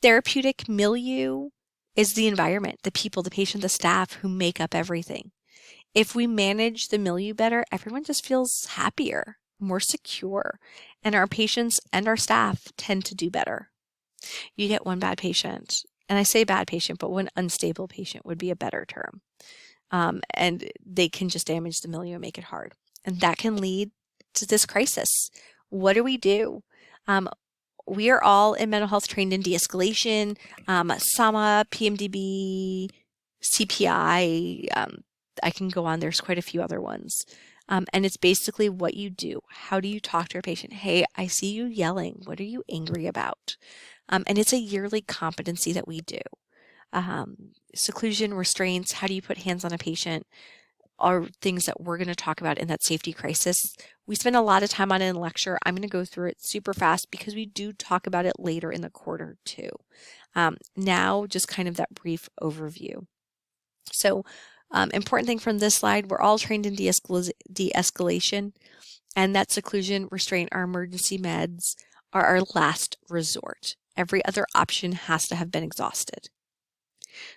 Therapeutic milieu is the environment, the people, the patient, the staff who make up everything. If we manage the milieu better, everyone just feels happier, more secure, and our patients and our staff tend to do better. You get one bad patient, and I say bad patient, but one unstable patient would be a better term. And they can just damage the milieu and make it hard. And that can lead to this crisis. What do? We are all in mental health trained in de-escalation, SAMA, PMDB, CPI, I can go on, there's quite a few other ones. And it's basically what you do. How do you talk to a patient? Hey, I see you yelling. What are you angry about? And it's a yearly competency that we do. Seclusion, restraints, how do you put hands on a patient are things that we're going to talk about in that safety crisis. We spend a lot of time on it in lecture. I'm going to go through it super fast because we do talk about it later in the quarter too. Now, just kind of that brief overview. So, important thing from this slide, we're all trained in de-escalation, and that seclusion, restraint, our emergency meds are our last resort. Every other option has to have been exhausted.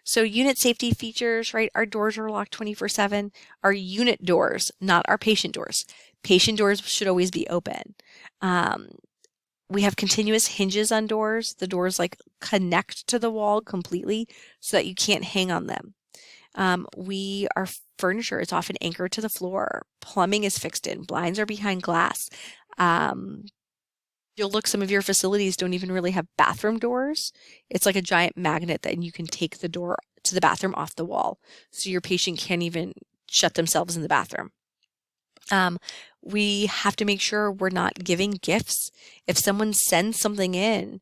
So unit safety features, right? Our doors are locked 24/7. Our unit doors, not our patient doors. Patient doors should always be open. We have continuous hinges on doors. The doors like connect to the wall completely so that you can't hang on them. Our furniture is often anchored to the floor. Plumbing is fixed in. Blinds are behind glass. Um, You'll look, some of your facilities don't even really have bathroom doors. It's like a giant magnet that you can take the door to the bathroom off the wall. So your patient can't even shut themselves in the bathroom. We have to make sure we're not giving gifts. If someone sends something in,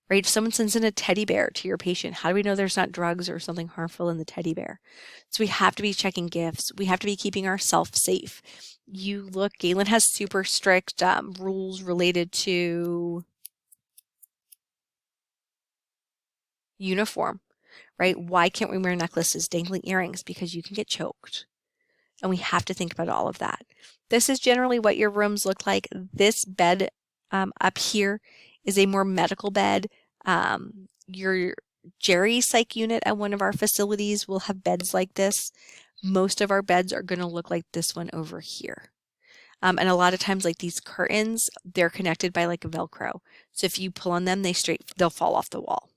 right? If someone sends in a teddy bear to your patient, how do we know there's not drugs or something harmful in the teddy bear? So we have to be checking gifts. We have to be keeping ourselves safe. Galen has super strict rules related to uniform, right? Why can't we wear necklaces, dangling earrings? Because you can get choked. And we have to think about all of that. This is generally what your rooms look like. This bed up here is a more medical bed. Your Jerry psych unit at one of our facilities will have beds like this. Most of our beds are going to look like this one over here. And a lot of times, like these curtains, they're connected by like a Velcro. So if you pull on them, they'll fall off the wall.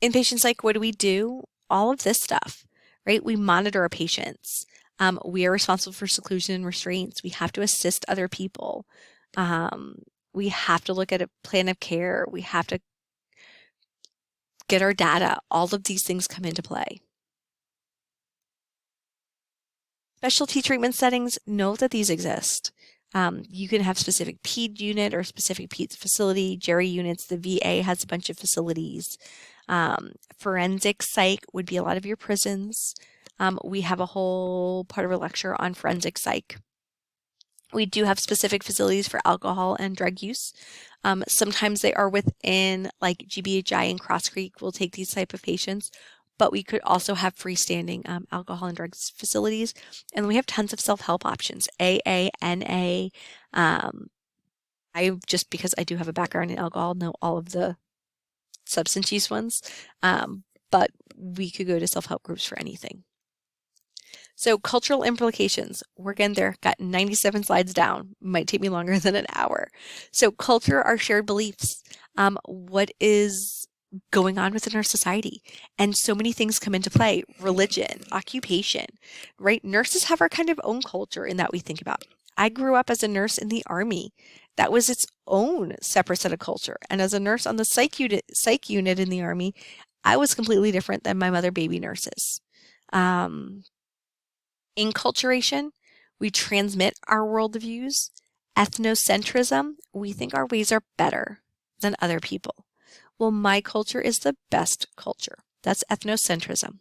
Inpatient psych, what do we do? All of this stuff, right? We monitor our patients. We are responsible for seclusion and restraints. We have to assist other people. We have to look at a plan of care. We have to get our data. All of these things come into play. Specialty treatment settings, know that these exist. You can have specific PED unit or specific PED facility. Jerry units, the VA has a bunch of facilities. Forensic psych would be a lot of your prisons. We have a whole part of a lecture on forensic psych. We do have specific facilities for alcohol and drug use. Sometimes they are within, like GBHI and Cross Creek will take these type of patients, but we could also have freestanding alcohol and drugs facilities. And we have tons of self-help options, AA, NA. Just because I do have a background in alcohol, know all of the substance use ones, but we could go to self-help groups for anything. So cultural implications, we're again there, got 97 slides down, might take me longer than an hour. So culture are shared beliefs. What is going on within our society? And so many things come into play, religion, occupation, right? Nurses have our kind of own culture in that we think about. I grew up as a nurse in the Army. That was its own separate set of culture. And as a nurse on the psych unit in the Army, I was completely different than my mother baby nurses. Enculturation, we transmit our worldviews. Ethnocentrism, we think our ways are better than other people. Well, my culture is the best culture. That's ethnocentrism.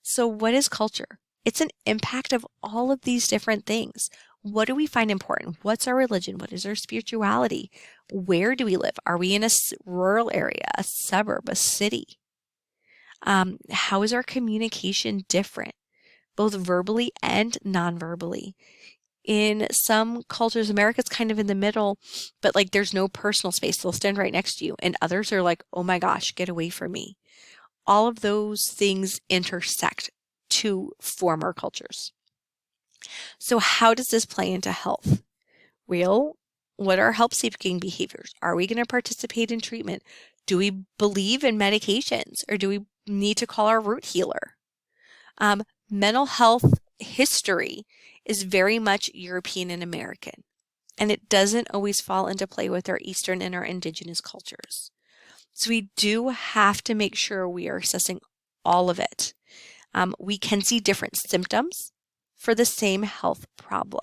So what is culture? It's an impact of all of these different things. What do we find important? What's our religion? What is our spirituality? Where do we live? Are we in a rural area, a suburb, a city? How is our communication different, both verbally and non-verbally? In some cultures, America's kind of in the middle, but like there's no personal space. They'll stand right next to you. And others are like, oh my gosh, get away from me. All of those things intersect to form our cultures. So how does this play into health? Well, what are help-seeking behaviors? Are we going to participate in treatment? Do we believe in medications, or do we need to call our root healer? Mental health history is very much European and American, and it doesn't always fall into play with our Eastern and our indigenous cultures. So we do have to make sure we are assessing all of it. We can see different symptoms for the same health problem.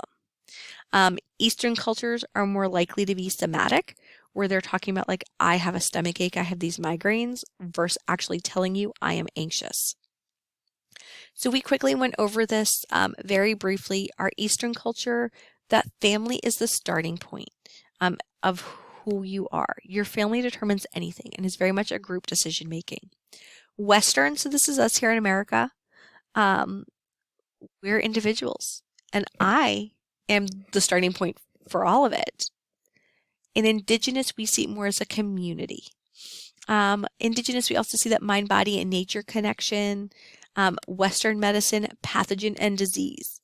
Eastern cultures are more likely to be somatic, where they're talking about like, I have a stomach ache, I have these migraines, versus actually telling you I am anxious. So we quickly went over this very briefly. Our Eastern culture, that family is the starting point of who you are. Your family determines anything and is very much a group decision making. Western, so this is us here in America, we're individuals, and I am the starting point for all of it. In Indigenous, we see it more as a community. Indigenous, we also see that mind, body, and nature connection. Western medicine, pathogen and disease.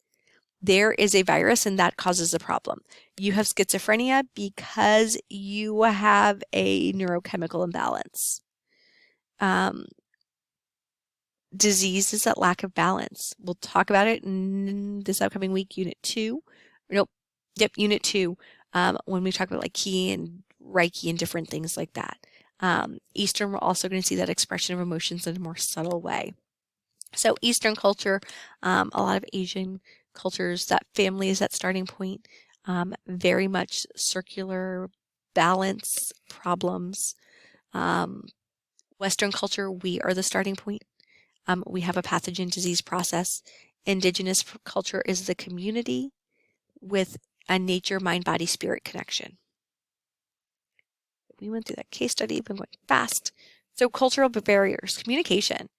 There is a virus and that causes a problem. You have schizophrenia because you have a neurochemical imbalance. Disease is that lack of balance. We'll talk about it in this upcoming week, Unit 2. Nope. Yep, Unit 2, when we talk about like Ki and Reiki and different things like that. Eastern, we're also going to see that expression of emotions in a more subtle way. So Eastern culture, a lot of Asian cultures, that family is that starting point. Very much circular balance problems. Western culture, we are the starting point. We have a pathogen disease process. Indigenous culture is the community with a nature, mind, body, spirit connection. We went through that case study, been going fast. So cultural barriers, communication.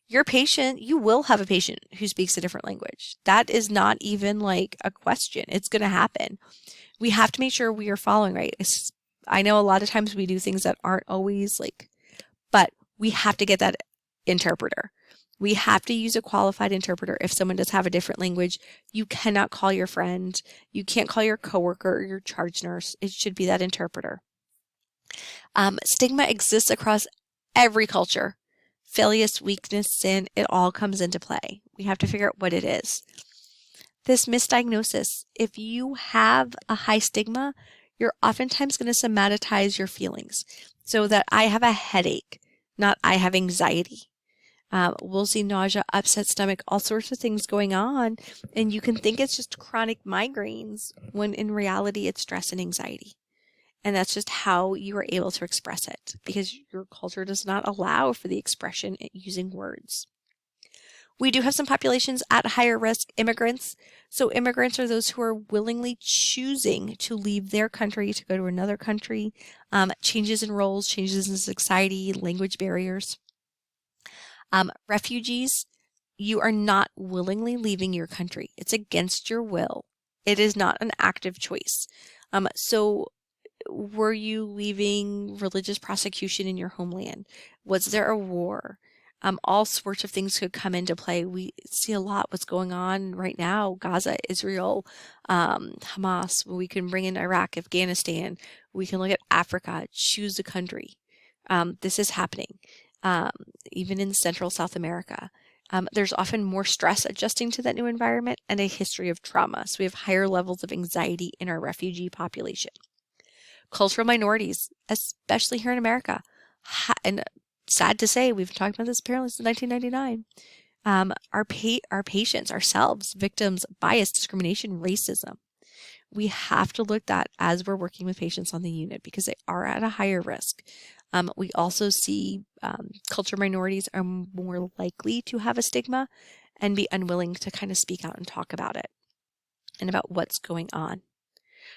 Your patient, you will have a patient who speaks a different language. That is not even like a question. It's going to happen. We have to make sure we are following right. I know a lot of times we do things that aren't always like, but we have to get that interpreter. We have to use a qualified interpreter if someone does have a different language. You cannot call your friend. You can't call your coworker or your charge nurse. It should be that interpreter. Stigma exists across every culture. Failure, weakness, sin, it all comes into play. We have to figure out what it is. This misdiagnosis, if you have a high stigma, you're oftentimes going to somatize your feelings. So that I have a headache, not I have anxiety. We'll see nausea, upset stomach, all sorts of things going on. And you can think it's just chronic migraines when in reality it's stress and anxiety. And that's just how you are able to express it because your culture does not allow for the expression using words. We do have some populations at higher risk, immigrants. So immigrants are those who are willingly choosing to leave their country to go to another country. Changes in roles, changes in society, language barriers. Refugees, you are not willingly leaving your country. It's against your will. It is not an active choice. So were you leaving religious persecution in your homeland? Was there a war? All sorts of things could come into play. We see a lot what's going on right now, Gaza, Israel, Hamas. We can bring in Iraq, Afghanistan. We can look at Africa, choose a country. This is happening, even in Central South America. There's often more stress adjusting to that new environment and a history of trauma. So we have higher levels of anxiety in our refugee population. Cultural minorities, especially here in America. And sad to say, we've talked about this apparently since 1999. Our patients, ourselves, victims, bias, discrimination, racism. We have to look at that as we're working with patients on the unit because they are at a higher risk. We also see cultural minorities are more likely to have a stigma and be unwilling to kind of speak out and talk about it and about what's going on.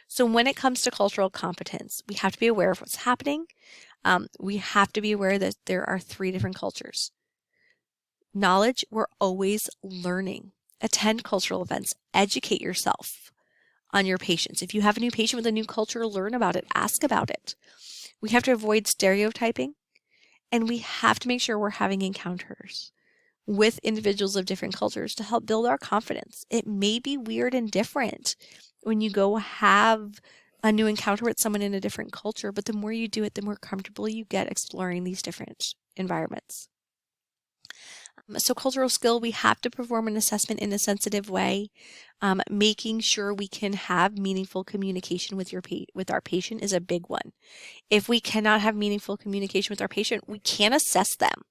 So when it comes to cultural competence, we have to be aware of what's happening. We have to be aware that there are 3 different cultures. Knowledge, we're always learning. Attend cultural events. Educate yourself on your patients. If you have a new patient with a new culture, learn about it. Ask about it. We have to avoid stereotyping, and we have to make sure we're having encounters with individuals of different cultures to help build our confidence. It may be weird and different when you go have a new encounter with someone in a different culture, but the more you do it, the more comfortable you get exploring these different environments. So cultural skill, we have to perform an assessment in a sensitive way. Making sure we can have meaningful communication with our patient is a big one. If we cannot have meaningful communication with our patient, we can't assess them.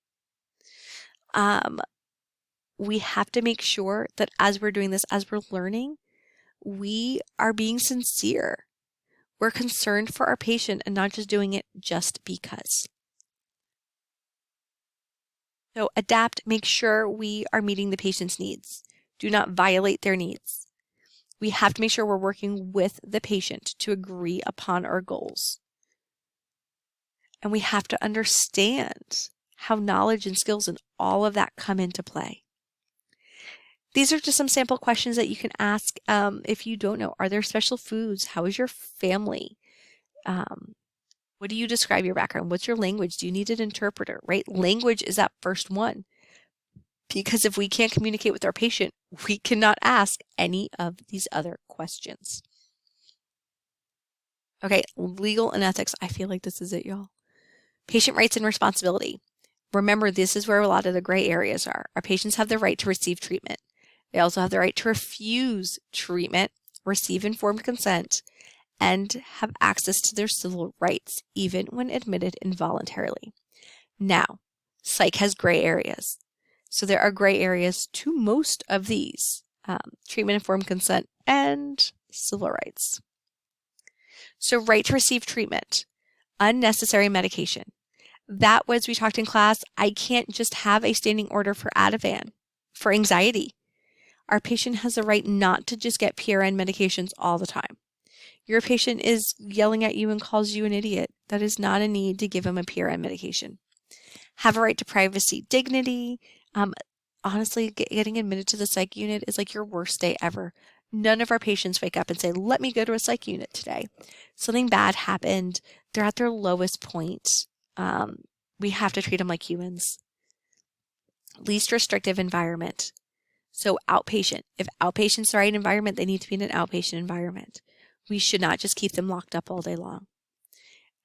We have to make sure that as we're doing this, as we're learning, we are being sincere. We're concerned for our patient and not just doing it just because. So adapt, make sure we are meeting the patient's needs. Do not violate their needs. We have to make sure we're working with the patient to agree upon our goals. And we have to understand how knowledge and skills and all of that come into play. These are just some sample questions that you can ask if you don't know. Are there special foods? How is your family? What do you describe your background? What's your language? Do you need an interpreter, right? Language is that first one. Because if we can't communicate with our patient, we cannot ask any of these other questions. Okay, legal and ethics. I feel like this is it, y'all. Patient rights and responsibility. Remember, this is where a lot of the gray areas are. Our patients have the right to receive treatment. They also have the right to refuse treatment, receive informed consent, and have access to their civil rights, even when admitted involuntarily. Now, psych has gray areas. So there are gray areas to most of these, treatment, informed consent, and civil rights. So right to receive treatment, unnecessary medication. That was, we talked in class, I can't just have a standing order for Ativan for anxiety. Our patient has the right not to just get PRN medications all the time. Your patient is yelling at you and calls you an idiot. That is not a need to give them a PRN medication. Have a right to privacy, dignity. Honestly, getting admitted to the psych unit is like your worst day ever. None of our patients wake up and say, let me go to a psych unit today. Something bad happened. They're at their lowest point. We have to treat them like humans. Least restrictive environment. So outpatient. If outpatient's the right environment, they need to be in an outpatient environment. We should not just keep them locked up all day long.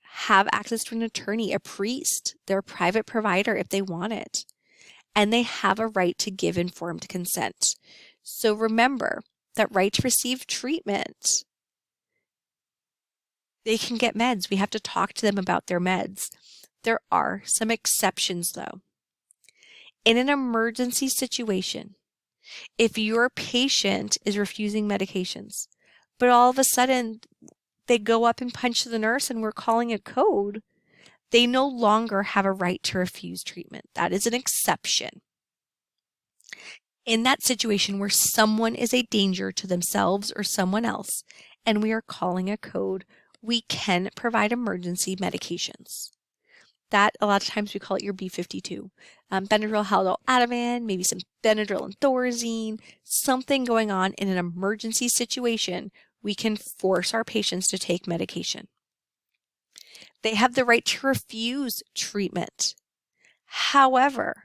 Have access to an attorney, a priest, their private provider if they want it. And they have a right to give informed consent. So remember that right to receive treatment. They can get meds. We have to talk to them about their meds. There are some exceptions though. In an emergency situation, if your patient is refusing medications, but all of a sudden they go up and punch the nurse and we're calling a code, they no longer have a right to refuse treatment. That is an exception. In that situation where someone is a danger to themselves or someone else, and we are calling a code, we can provide emergency medications. That, a lot of times we call it your B52. Benadryl, Haldol, Ativan, maybe some Benadryl and Thorazine, something going on in an emergency situation, we can force our patients to take medication. They have the right to refuse treatment. However,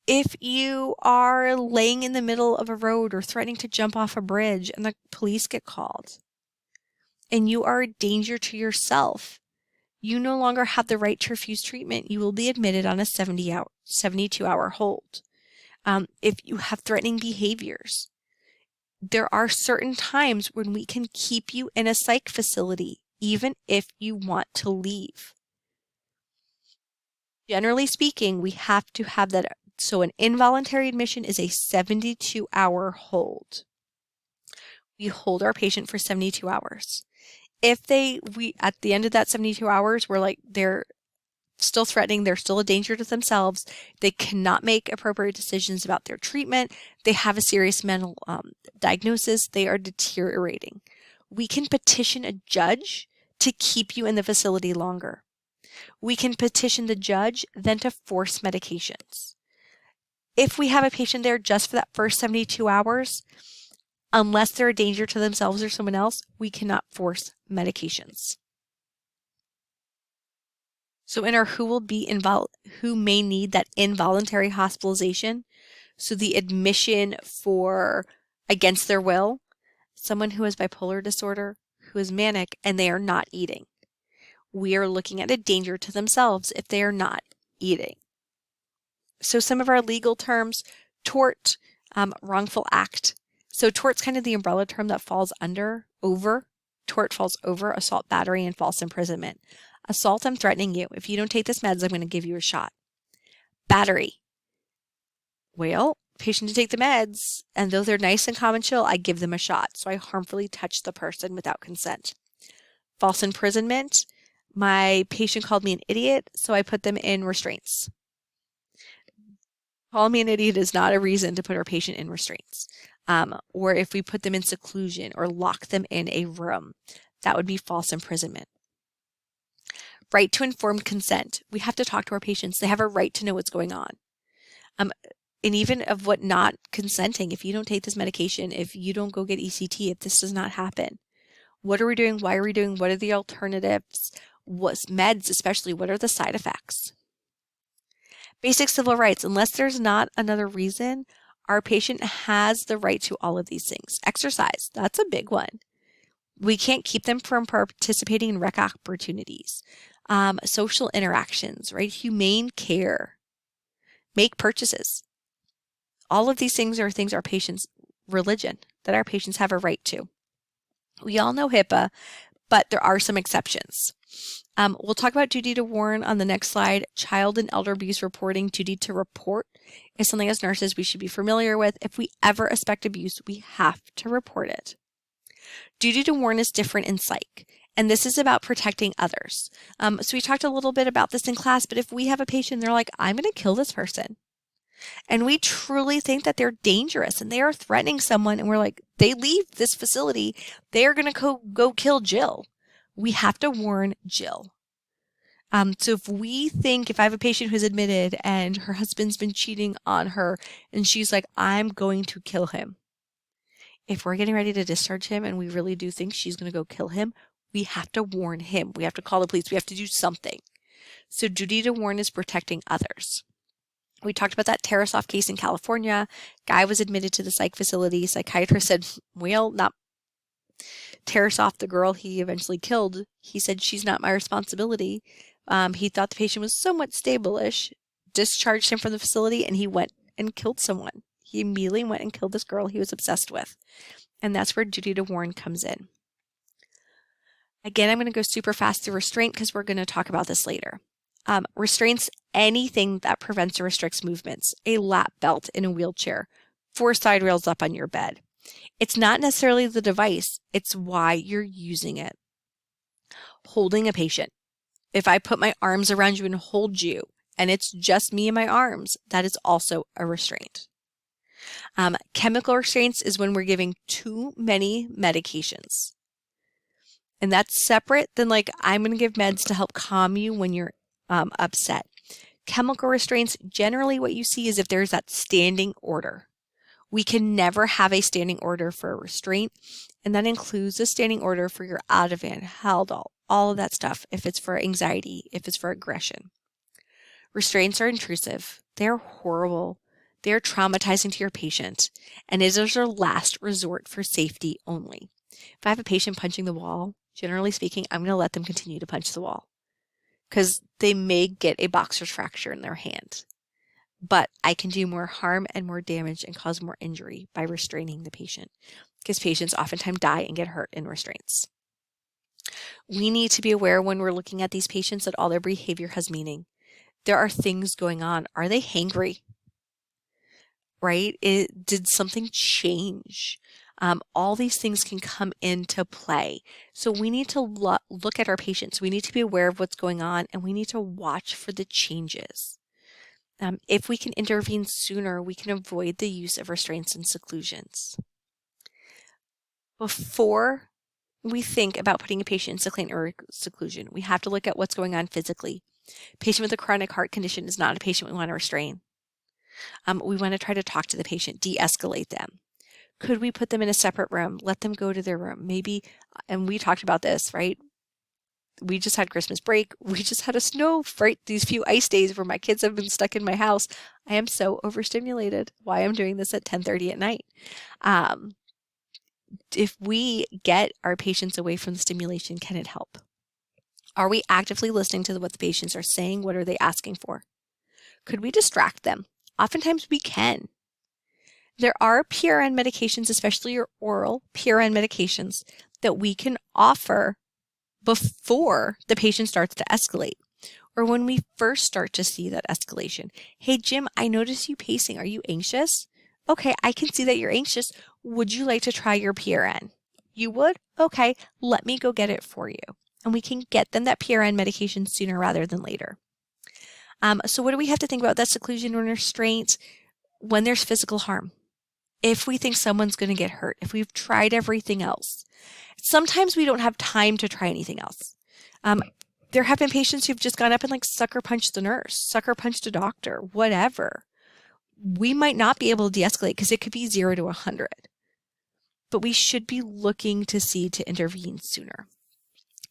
if you are laying in the middle of a road or threatening to jump off a bridge and the police get called, and you are a danger to yourself, you no longer have the right to refuse treatment. You will be admitted on a 72-hour hold. If you have threatening behaviors, there are certain times when we can keep you in a psych facility, even if you want to leave. Generally speaking, we have to have that. So an involuntary admission is a 72-hour hold. We hold our patient for 72 hours. If at the end of that 72 hours, we're like, they're still threatening, they're still a danger to themselves, they cannot make appropriate decisions about their treatment, they have a serious mental diagnosis, they are deteriorating, we can petition a judge to keep you in the facility longer. We can petition the judge then to force medications. If we have a patient there just for that first 72 hours, unless they're a danger to themselves or someone else, we cannot force medications. So in our who may need that involuntary hospitalization, so the admission for against their will, someone who has bipolar disorder, who is manic, and they are not eating. We are looking at a danger to themselves if they are not eating. So some of our legal terms, tort, wrongful act. So tort's kind of the umbrella term that falls over. Tort falls over assault, battery, and false imprisonment. Assault, I'm threatening you. If you don't take this meds, I'm going to give you a shot. Battery. Well, patient to take the meds, and though they're nice and calm and chill, I give them a shot. So I harmfully touch the person without consent. False imprisonment. My patient called me an idiot, so I put them in restraints. Call me an idiot is not a reason to put our patient in restraints. Or if we put them in seclusion or lock them in a room, that would be false imprisonment. Right to informed consent. We have to talk to our patients. They have a right to know what's going on. And even of what not consenting, if you don't take this medication, if you don't go get ECT, if this does not happen, what are we doing? Why are we doing? What are the alternatives? What's meds, especially, what are the side effects? Basic civil rights, unless there's not another reason, our patient has the right to all of these things. Exercise, that's a big one. We can't keep them from participating in rec opportunities. Social interactions, right? Humane care, make purchases. All of these things are things our patients, religion, that our patients have a right to. We all know HIPAA, but there are some exceptions. We'll talk about duty to warn on the next slide. Child and elder abuse reporting, duty to report is something as nurses we should be familiar with. If we ever suspect abuse, we have to report it. Duty to warn is different in psych, and this is about protecting others. So we talked a little bit about this in class, but if we have a patient, they're like, I'm going to kill this person, and we truly think that they're dangerous and they are threatening someone, and we're like, they leave this facility, they are going to go kill Jill. We have to warn Jill. So if I have a patient who's admitted and her husband's been cheating on her and she's like, I'm going to kill him. If we're getting ready to discharge him and we really do think she's going to go kill him, we have to warn him. We have to call the police. We have to do something. So duty to warn is protecting others. We talked about that Tarasoff case in California. Guy was admitted to the psych facility. Psychiatrist said, well, not Tarasoff, the girl he eventually killed. He said, she's not my responsibility. He thought the patient was somewhat stable-ish, discharged him from the facility, and he went and killed someone. He immediately went and killed this girl he was obsessed with. And that's where duty to warn comes in. Again, I'm going to go super fast through restraint because we're going to talk about this later. Restraints, anything that prevents or restricts movements. A lap belt in a wheelchair, 4 side rails up on your bed. It's not necessarily the device, it's why you're using it. Holding a patient. If I put my arms around you and hold you, and it's just me and my arms, that is also a restraint. Chemical restraints is when we're giving too many medications. And that's separate than like, I'm going to give meds to help calm you when you're upset. Chemical restraints, generally what you see is if there's that standing order. We can never have a standing order for a restraint, and that includes a standing order for your Ativan, Haldol, all of that stuff, if it's for anxiety, if it's for aggression. Restraints are intrusive. They're horrible. They're traumatizing to your patient, and it is your last resort for safety only. If I have a patient punching the wall, generally speaking, I'm going to let them continue to punch the wall because they may get a boxer's fracture in their hand. But I can do more harm and more damage and cause more injury by restraining the patient because patients oftentimes die and get hurt in restraints. We need to be aware when we're looking at these patients that all their behavior has meaning. There are things going on. Are they hangry? Right? Did something change? All these things can come into play. So we need to look at our patients. We need to be aware of what's going on, and we need to watch for the changes. If we can intervene sooner, we can avoid the use of restraints and seclusions. Before we think about putting a patient in seclusion or seclusion, we have to look at what's going on physically. A patient with a chronic heart condition is not a patient we want to restrain. We want to try to talk to the patient, de-escalate them. Could we put them in a separate room, let them go to their room? Maybe, and we talked about this, right? We just had Christmas break. We just had a snow, right? These few ice days where my kids have been stuck in my house. I am so overstimulated. Why I'm doing this at 10:30 at night. If we get our patients away from the stimulation, can it help? Are we actively listening to what the patients are saying? What are they asking for? Could we distract them? Oftentimes we can. There are PRN medications, especially your oral PRN medications, that we can offer before the patient starts to escalate, or when we first start to see that escalation. Hey, Jim, I notice you pacing. Are you anxious? Okay, I can see that you're anxious. Would you like to try your PRN? You would? Okay, let me go get it for you. And we can get them that PRN medication sooner rather than later. So what do we have to think about that seclusion and restraint when there's physical harm? If we think someone's going to get hurt, if we've tried everything else. Sometimes we don't have time to try anything else. There have been patients who've just gone up and like sucker punched the nurse, sucker punched a doctor, whatever. We might not be able to de-escalate because it could be 0 to 100. But we should be looking to see to intervene sooner.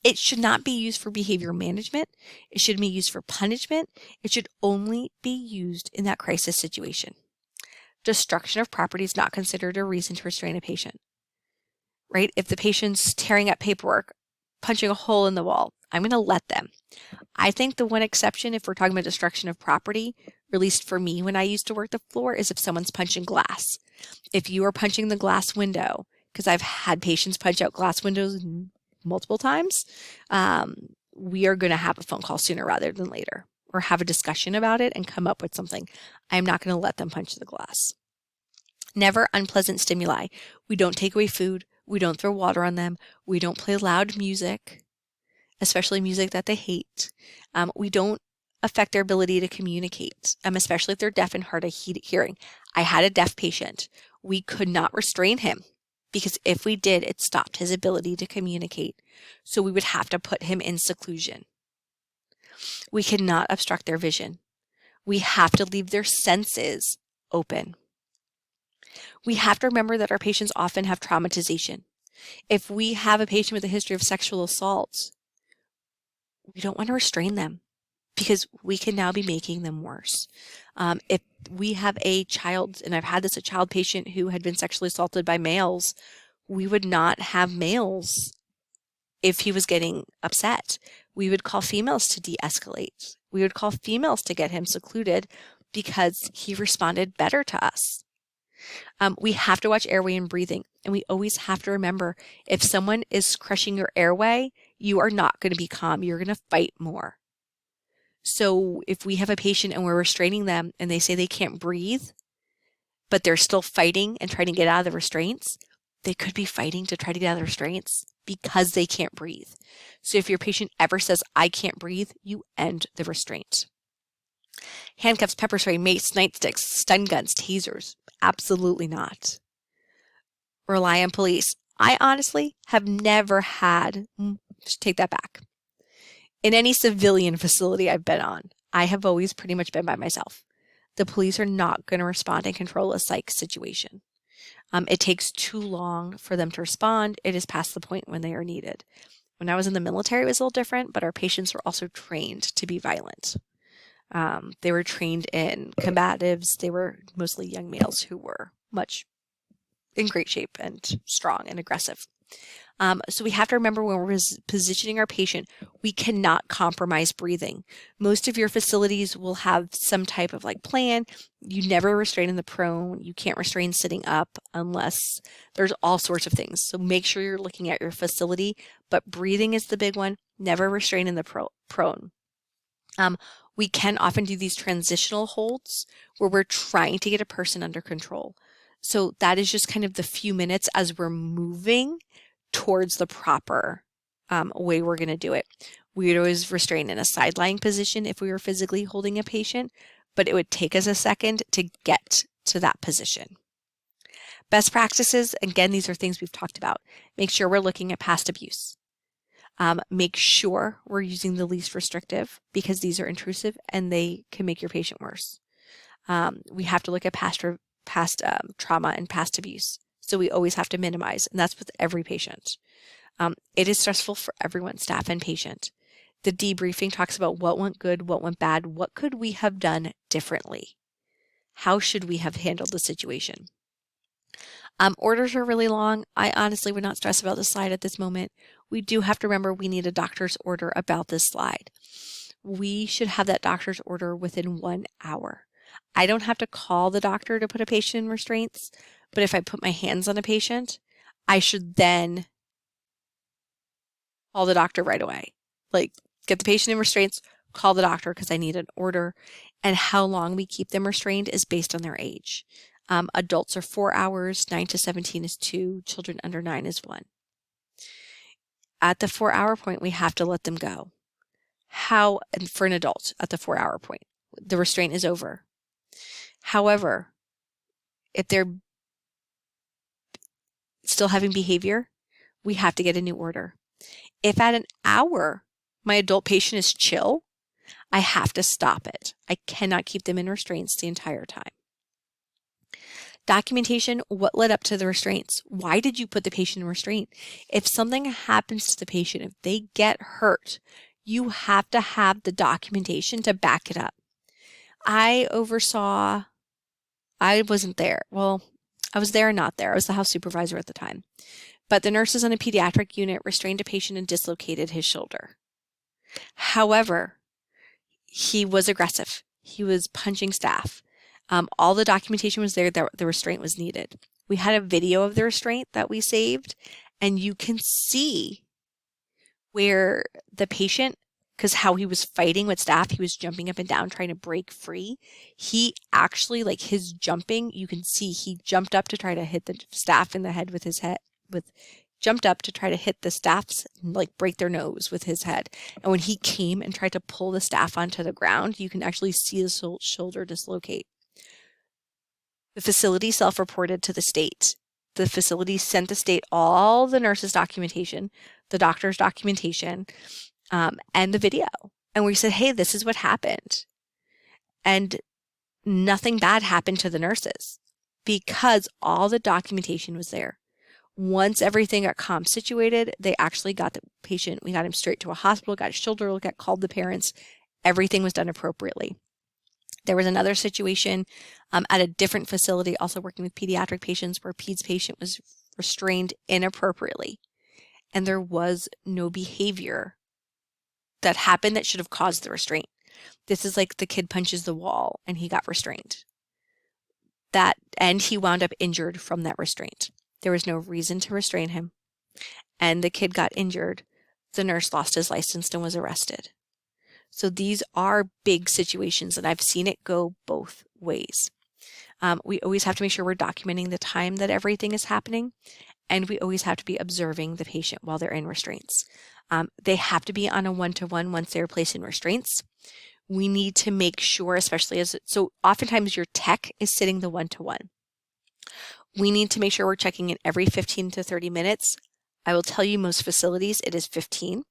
It should not be used for behavior management. It should be used for punishment. It should only be used in that crisis situation. Destruction of property is not considered a reason to restrain a patient. Right? If the patient's tearing up paperwork, punching a hole in the wall, I'm going to let them. I think the one exception, if we're talking about destruction of property, or at least for me when I used to work the floor, is if someone's punching glass. If you are punching the glass window, because I've had patients punch out glass windows multiple times, we are going to have a phone call sooner rather than later, or have a discussion about it and come up with something. I'm not going to let them punch the glass. Never unpleasant stimuli. We don't take away food. We don't throw water on them. We don't play loud music, especially music that they hate. We don't affect their ability to communicate, especially if they're deaf and hard of hearing. I had a deaf patient. We could not restrain him because if we did, it stopped his ability to communicate. So we would have to put him in seclusion. We cannot obstruct their vision. We have to leave their senses open. We have to remember that our patients often have traumatization. If we have a patient with a history of sexual assault, we don't want to restrain them because we can now be making them worse. If we have a child, and I've had this, a child patient who had been sexually assaulted by males, we would not have males if he was getting upset. We would call females to de-escalate. We would call females to get him secluded because he responded better to us. We have to watch airway and breathing. And we always have to remember, if someone is crushing your airway, you are not going to be calm. You're going to fight more. So if we have a patient and we're restraining them and they say they can't breathe, but they're still fighting and trying to get out of the restraints, they could be fighting to try to get out of the restraints because they can't breathe. So if your patient ever says, I can't breathe, you end the restraint. Handcuffs, pepper spray, mace, nightsticks, stun guns, tasers. Absolutely not. Rely on police. I honestly have never had, take that back. In any civilian facility I've been on, I have always pretty much been by myself. The police are not going to respond and control a psych situation. It takes too long for them to respond. It is past the point when they are needed. When I was in the military, it was a little different, but our patients were also trained to be violent. They were trained in combatives. They were mostly young males who were much in great shape and strong and aggressive. So we have to remember when we're positioning our patient, we cannot compromise breathing. Most of your facilities will have some type of plan. You never restrain in the prone. You can't restrain sitting up unless there's all sorts of things. So make sure you're looking at your facility, but breathing is the big one. Never restrain in the prone. We can often do these transitional holds where we're trying to get a person under control. So that is just kind of the few minutes as we're moving towards the proper way we're going to do it. We would always restrain in a side lying position if we were physically holding a patient, but it would take us a second to get to that position. Best practices, again, these are things we've talked about. Make sure we're looking at past abuse. Make sure we're using the least restrictive because these are intrusive and they can make your patient worse. We have to look at past trauma and past abuse. So we always have to minimize, and that's with every patient. It is stressful for everyone, staff and patient. The debriefing talks about what went good, what went bad, what could we have done differently? How should we have handled the situation? Orders are really long. I honestly would not stress about the slide at this moment. We do have to remember we need a doctor's order about this slide. We should have that doctor's order within 1 hour. I don't have to call the doctor to put a patient in restraints, but if I put my hands on a patient, I should then call the doctor right away. Get the patient in restraints, call the doctor because I need an order. And how long we keep them restrained is based on their age. Adults are 4 hours, 9 to 17 is 2, children under 9 is 1. At the 4 hour point, we have to let them go. And for an adult at the 4 hour point, the restraint is over. However, if they're still having behavior, we have to get a new order. If at an hour, my adult patient is chill, I have to stop it. I cannot keep them in restraints the entire time. Documentation, what led up to the restraints? Why did you put the patient in restraint? If something happens to the patient, if they get hurt, you have to have the documentation to back it up. I wasn't there. Well, I was there and not there. I was the house supervisor at the time. But the nurses on a pediatric unit restrained a patient and dislocated his shoulder. However, he was aggressive. He was punching staff. All the documentation was there that the restraint was needed. We had a video of the restraint that we saved, and you can see where the patient, because how he was fighting with staff, he was jumping up and down trying to break free. He actually, like his jumping, you can see he jumped up to try to hit the staff in the head with his head, jumped up to try to hit the staffs, like break their nose with his head. And when he came and tried to pull the staff onto the ground, you can actually see his shoulder dislocate. The facility self-reported to the state. The facility sent the state all the nurses' documentation, the doctor's documentation, and the video. And we said, hey, this is what happened. And nothing bad happened to the nurses because all the documentation was there. Once everything got calm situated, they actually got the patient, we got him straight to a hospital, got his shoulder looked at, called the parents. Everything was done appropriately. There was another situation at a different facility, also working with pediatric patients, where a peds patient was restrained inappropriately. And there was no behavior that happened that should have caused the restraint. This is like the kid punches the wall and he got restrained. And he wound up injured from that restraint. There was no reason to restrain him. And the kid got injured. The nurse lost his license and was arrested. So these are big situations, and I've seen it go both ways. We always have to make sure we're documenting the time that everything is happening, and we always have to be observing the patient while they're in restraints. They have to be on a one-to-one once they're placed in restraints. We need to make sure, especially so oftentimes your tech is sitting the one-to-one. We need to make sure we're checking in every 15 to 30 minutes. I will tell you, most facilities, it is 15.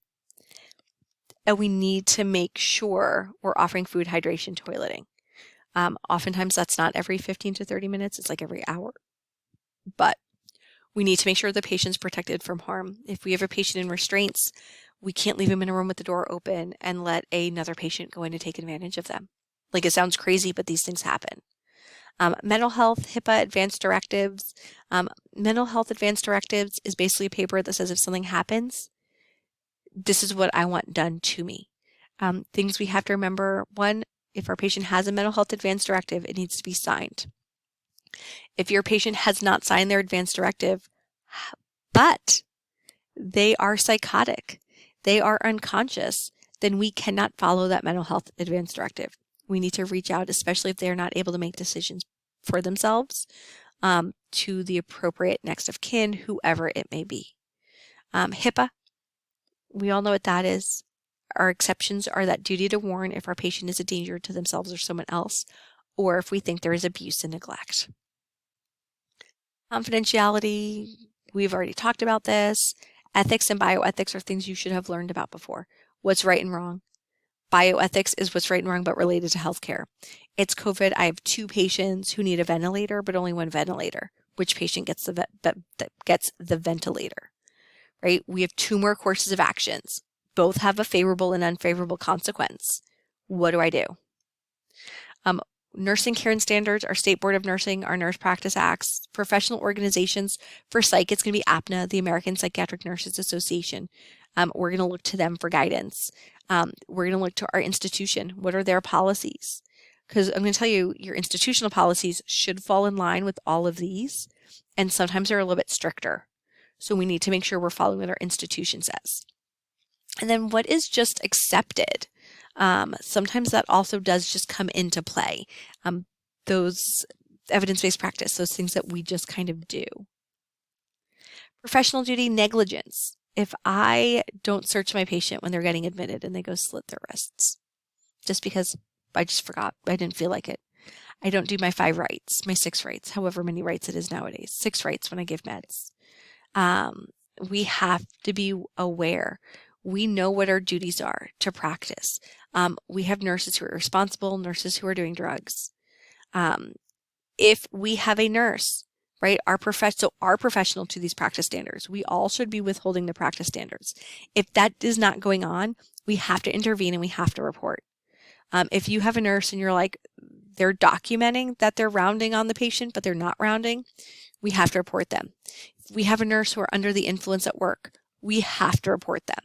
And we need to make sure we're offering food, hydration, toileting. Oftentimes that's not every 15 to 30 minutes, it's like every hour. But we need to make sure the patient's protected from harm. If we have a patient in restraints, we can't leave him in a room with the door open and let another patient go in and take advantage of them. Like, it sounds crazy, but these things happen. Mental health, HIPAA advanced directives. Mental health advanced directives is basically a paper that says if something happens, this is what I want done to me. Things we have to remember: one, if our patient has a mental health advanced directive, it needs to be signed. If your patient has not signed their advanced directive, but they are psychotic, they are unconscious, then we cannot follow that mental health advanced directive. We need to reach out, especially if they're not able to make decisions for themselves, to the appropriate next of kin, whoever it may be. HIPAA, we all know what that is. Our exceptions are that duty to warn if our patient is a danger to themselves or someone else, or if we think there is abuse and neglect. Confidentiality, we've already talked about this. Ethics and bioethics are things you should have learned about before. What's right and wrong. Bioethics is what's right and wrong, but related to healthcare. It's COVID. I have 2 patients who need a ventilator, but only 1 ventilator. Which patient gets the ventilator? Right? We have 2 more courses of actions. Both have a favorable and unfavorable consequence. What do I do? Nursing care and standards, our State Board of Nursing, our Nurse Practice Acts, professional organizations. For psych, it's going to be APNA, the American Psychiatric Nurses Association. We're going to look to them for guidance. We're going to look to our institution. What are their policies? Because I'm going to tell you, your institutional policies should fall in line with all of these, and sometimes they're a little bit stricter. So we need to make sure we're following what our institution says. And then what is just accepted? Sometimes that also does just come into play. Those evidence-based practice, those things that we just kind of do. Professional duty negligence. If I don't search my patient when they're getting admitted and they go slit their wrists, just because I just forgot, I didn't feel like it. I don't do my 5 rights, my 6 rights, however many rights it is nowadays, 6 rights when I give meds. We have to be aware. We know what our duties are to practice. We have nurses who are responsible, nurses who are doing drugs. If we have a nurse, right, our professional to these practice standards, we all should be withholding the practice standards. If that is not going on, we have to intervene and we have to report. If you have a nurse and you're like, they're documenting that they're rounding on the patient, but they're not rounding, we have to report them. If we have a nurse who are under the influence at work, we have to report them.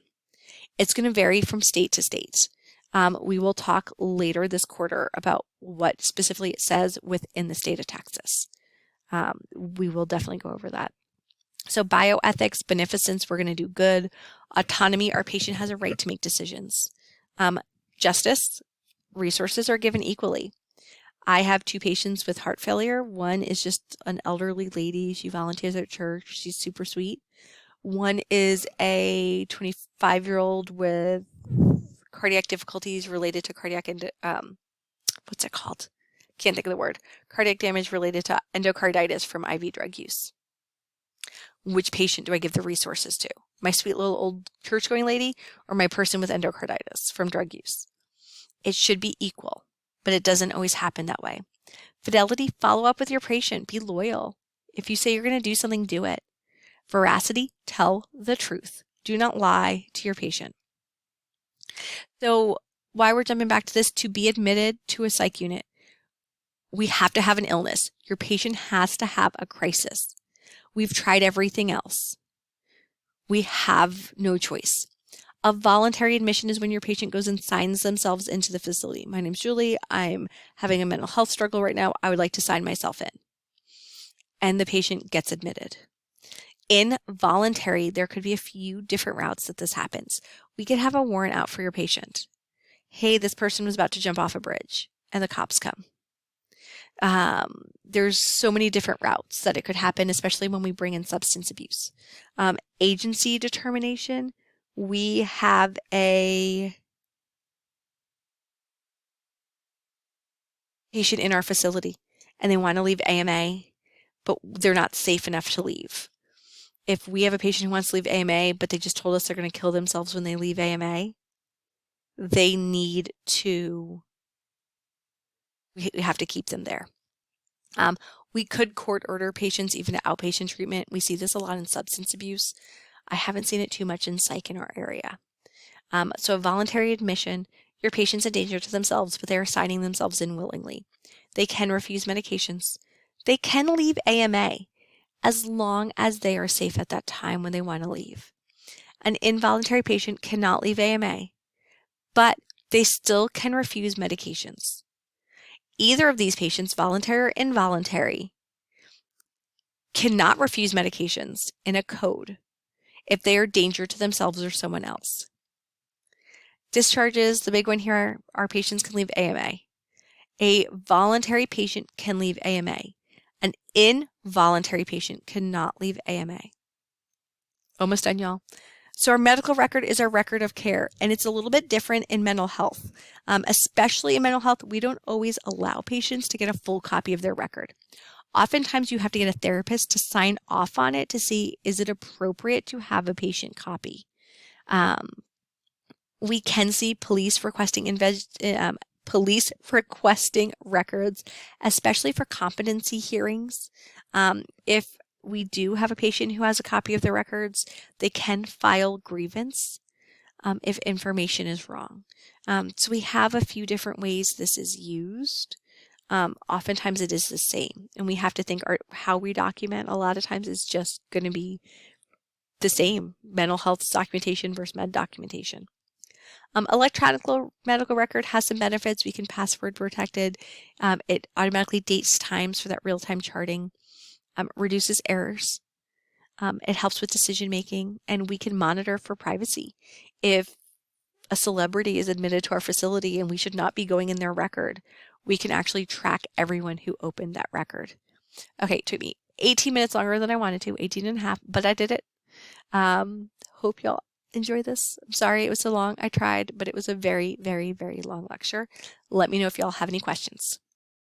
It's going to vary from state to state. We will talk later this quarter about what specifically it says within the state of Texas. We will definitely go over that. So bioethics, beneficence, we're going to do good. Autonomy, our patient has a right to make decisions. Justice, resources are given equally. I have 2 patients with heart failure. One is just an elderly lady. She volunteers at church. She's super sweet. One is a 25-year-old with cardiac difficulties related to cardiac, what's it called? Can't think of the word. Cardiac damage related to endocarditis from IV drug use. Which patient do I give the resources to? My sweet little old church-going lady or my person with endocarditis from drug use? It should be equal, but it doesn't always happen that way. Fidelity, follow up with your patient. Be loyal. If you say you're going to do something, do it. Veracity, tell the truth. Do not lie to your patient. So why we're jumping back to this, to be admitted to a psych unit, we have to have an illness. Your patient has to have a crisis. We've tried everything else. We have no choice. A voluntary admission is when your patient goes and signs themselves into the facility. My name's Julie. I'm having a mental health struggle right now. I would like to sign myself in. And the patient gets admitted. Involuntary, there could be a few different routes that this happens. We could have a warrant out for your patient. Hey, this person was about to jump off a bridge and the cops come. There's so many different routes that it could happen, especially when we bring in substance abuse. Agency determination, we have a patient in our facility and they want to leave AMA, but they're not safe enough to leave. If we have a patient who wants to leave AMA, but they just told us they're going to kill themselves when they leave AMA, they need to, we have to keep them there. We could court order patients even to outpatient treatment. We see this a lot in substance abuse. I haven't seen it too much in psych in our area. So a voluntary admission, your patient's a danger to themselves, but they are signing themselves in willingly. They can refuse medications. They can leave AMA as long as they are safe at that time when they want to leave. An involuntary patient cannot leave AMA, but they still can refuse medications. Either of these patients, voluntary or involuntary, cannot refuse medications in a code if they are a danger to themselves or someone else. Discharges, the big one here, our patients can leave AMA. A voluntary patient can leave AMA. An involuntary patient cannot leave AMA. Almost done, y'all. So our medical record is our record of care, and it's a little bit different in mental health. Especially in mental health, we don't always allow patients to get a full copy of their record. Oftentimes you have to get a therapist to sign off on it to see, is it appropriate to have a patient copy? We can see police requesting records, especially for competency hearings. If we do have a patient who has a copy of the records, they can file grievance if information is wrong. So we have a few different ways this is used. Oftentimes it is the same, and we have to think how we document a lot of times is just going to be the same. Mental health documentation versus med documentation. Electronic medical record has some benefits. We can password protect it. It automatically dates times for that real-time charting. Reduces errors. It helps with decision making, and we can monitor for privacy. If a celebrity is admitted to our facility and we should not be going in their record, we can actually track everyone who opened that record. Okay, it took me 18 minutes longer than I wanted to, 18 and a half, but I did it. Hope y'all enjoy this. I'm sorry it was so long. I tried, but it was a very, very, very long lecture. Let me know if y'all have any questions.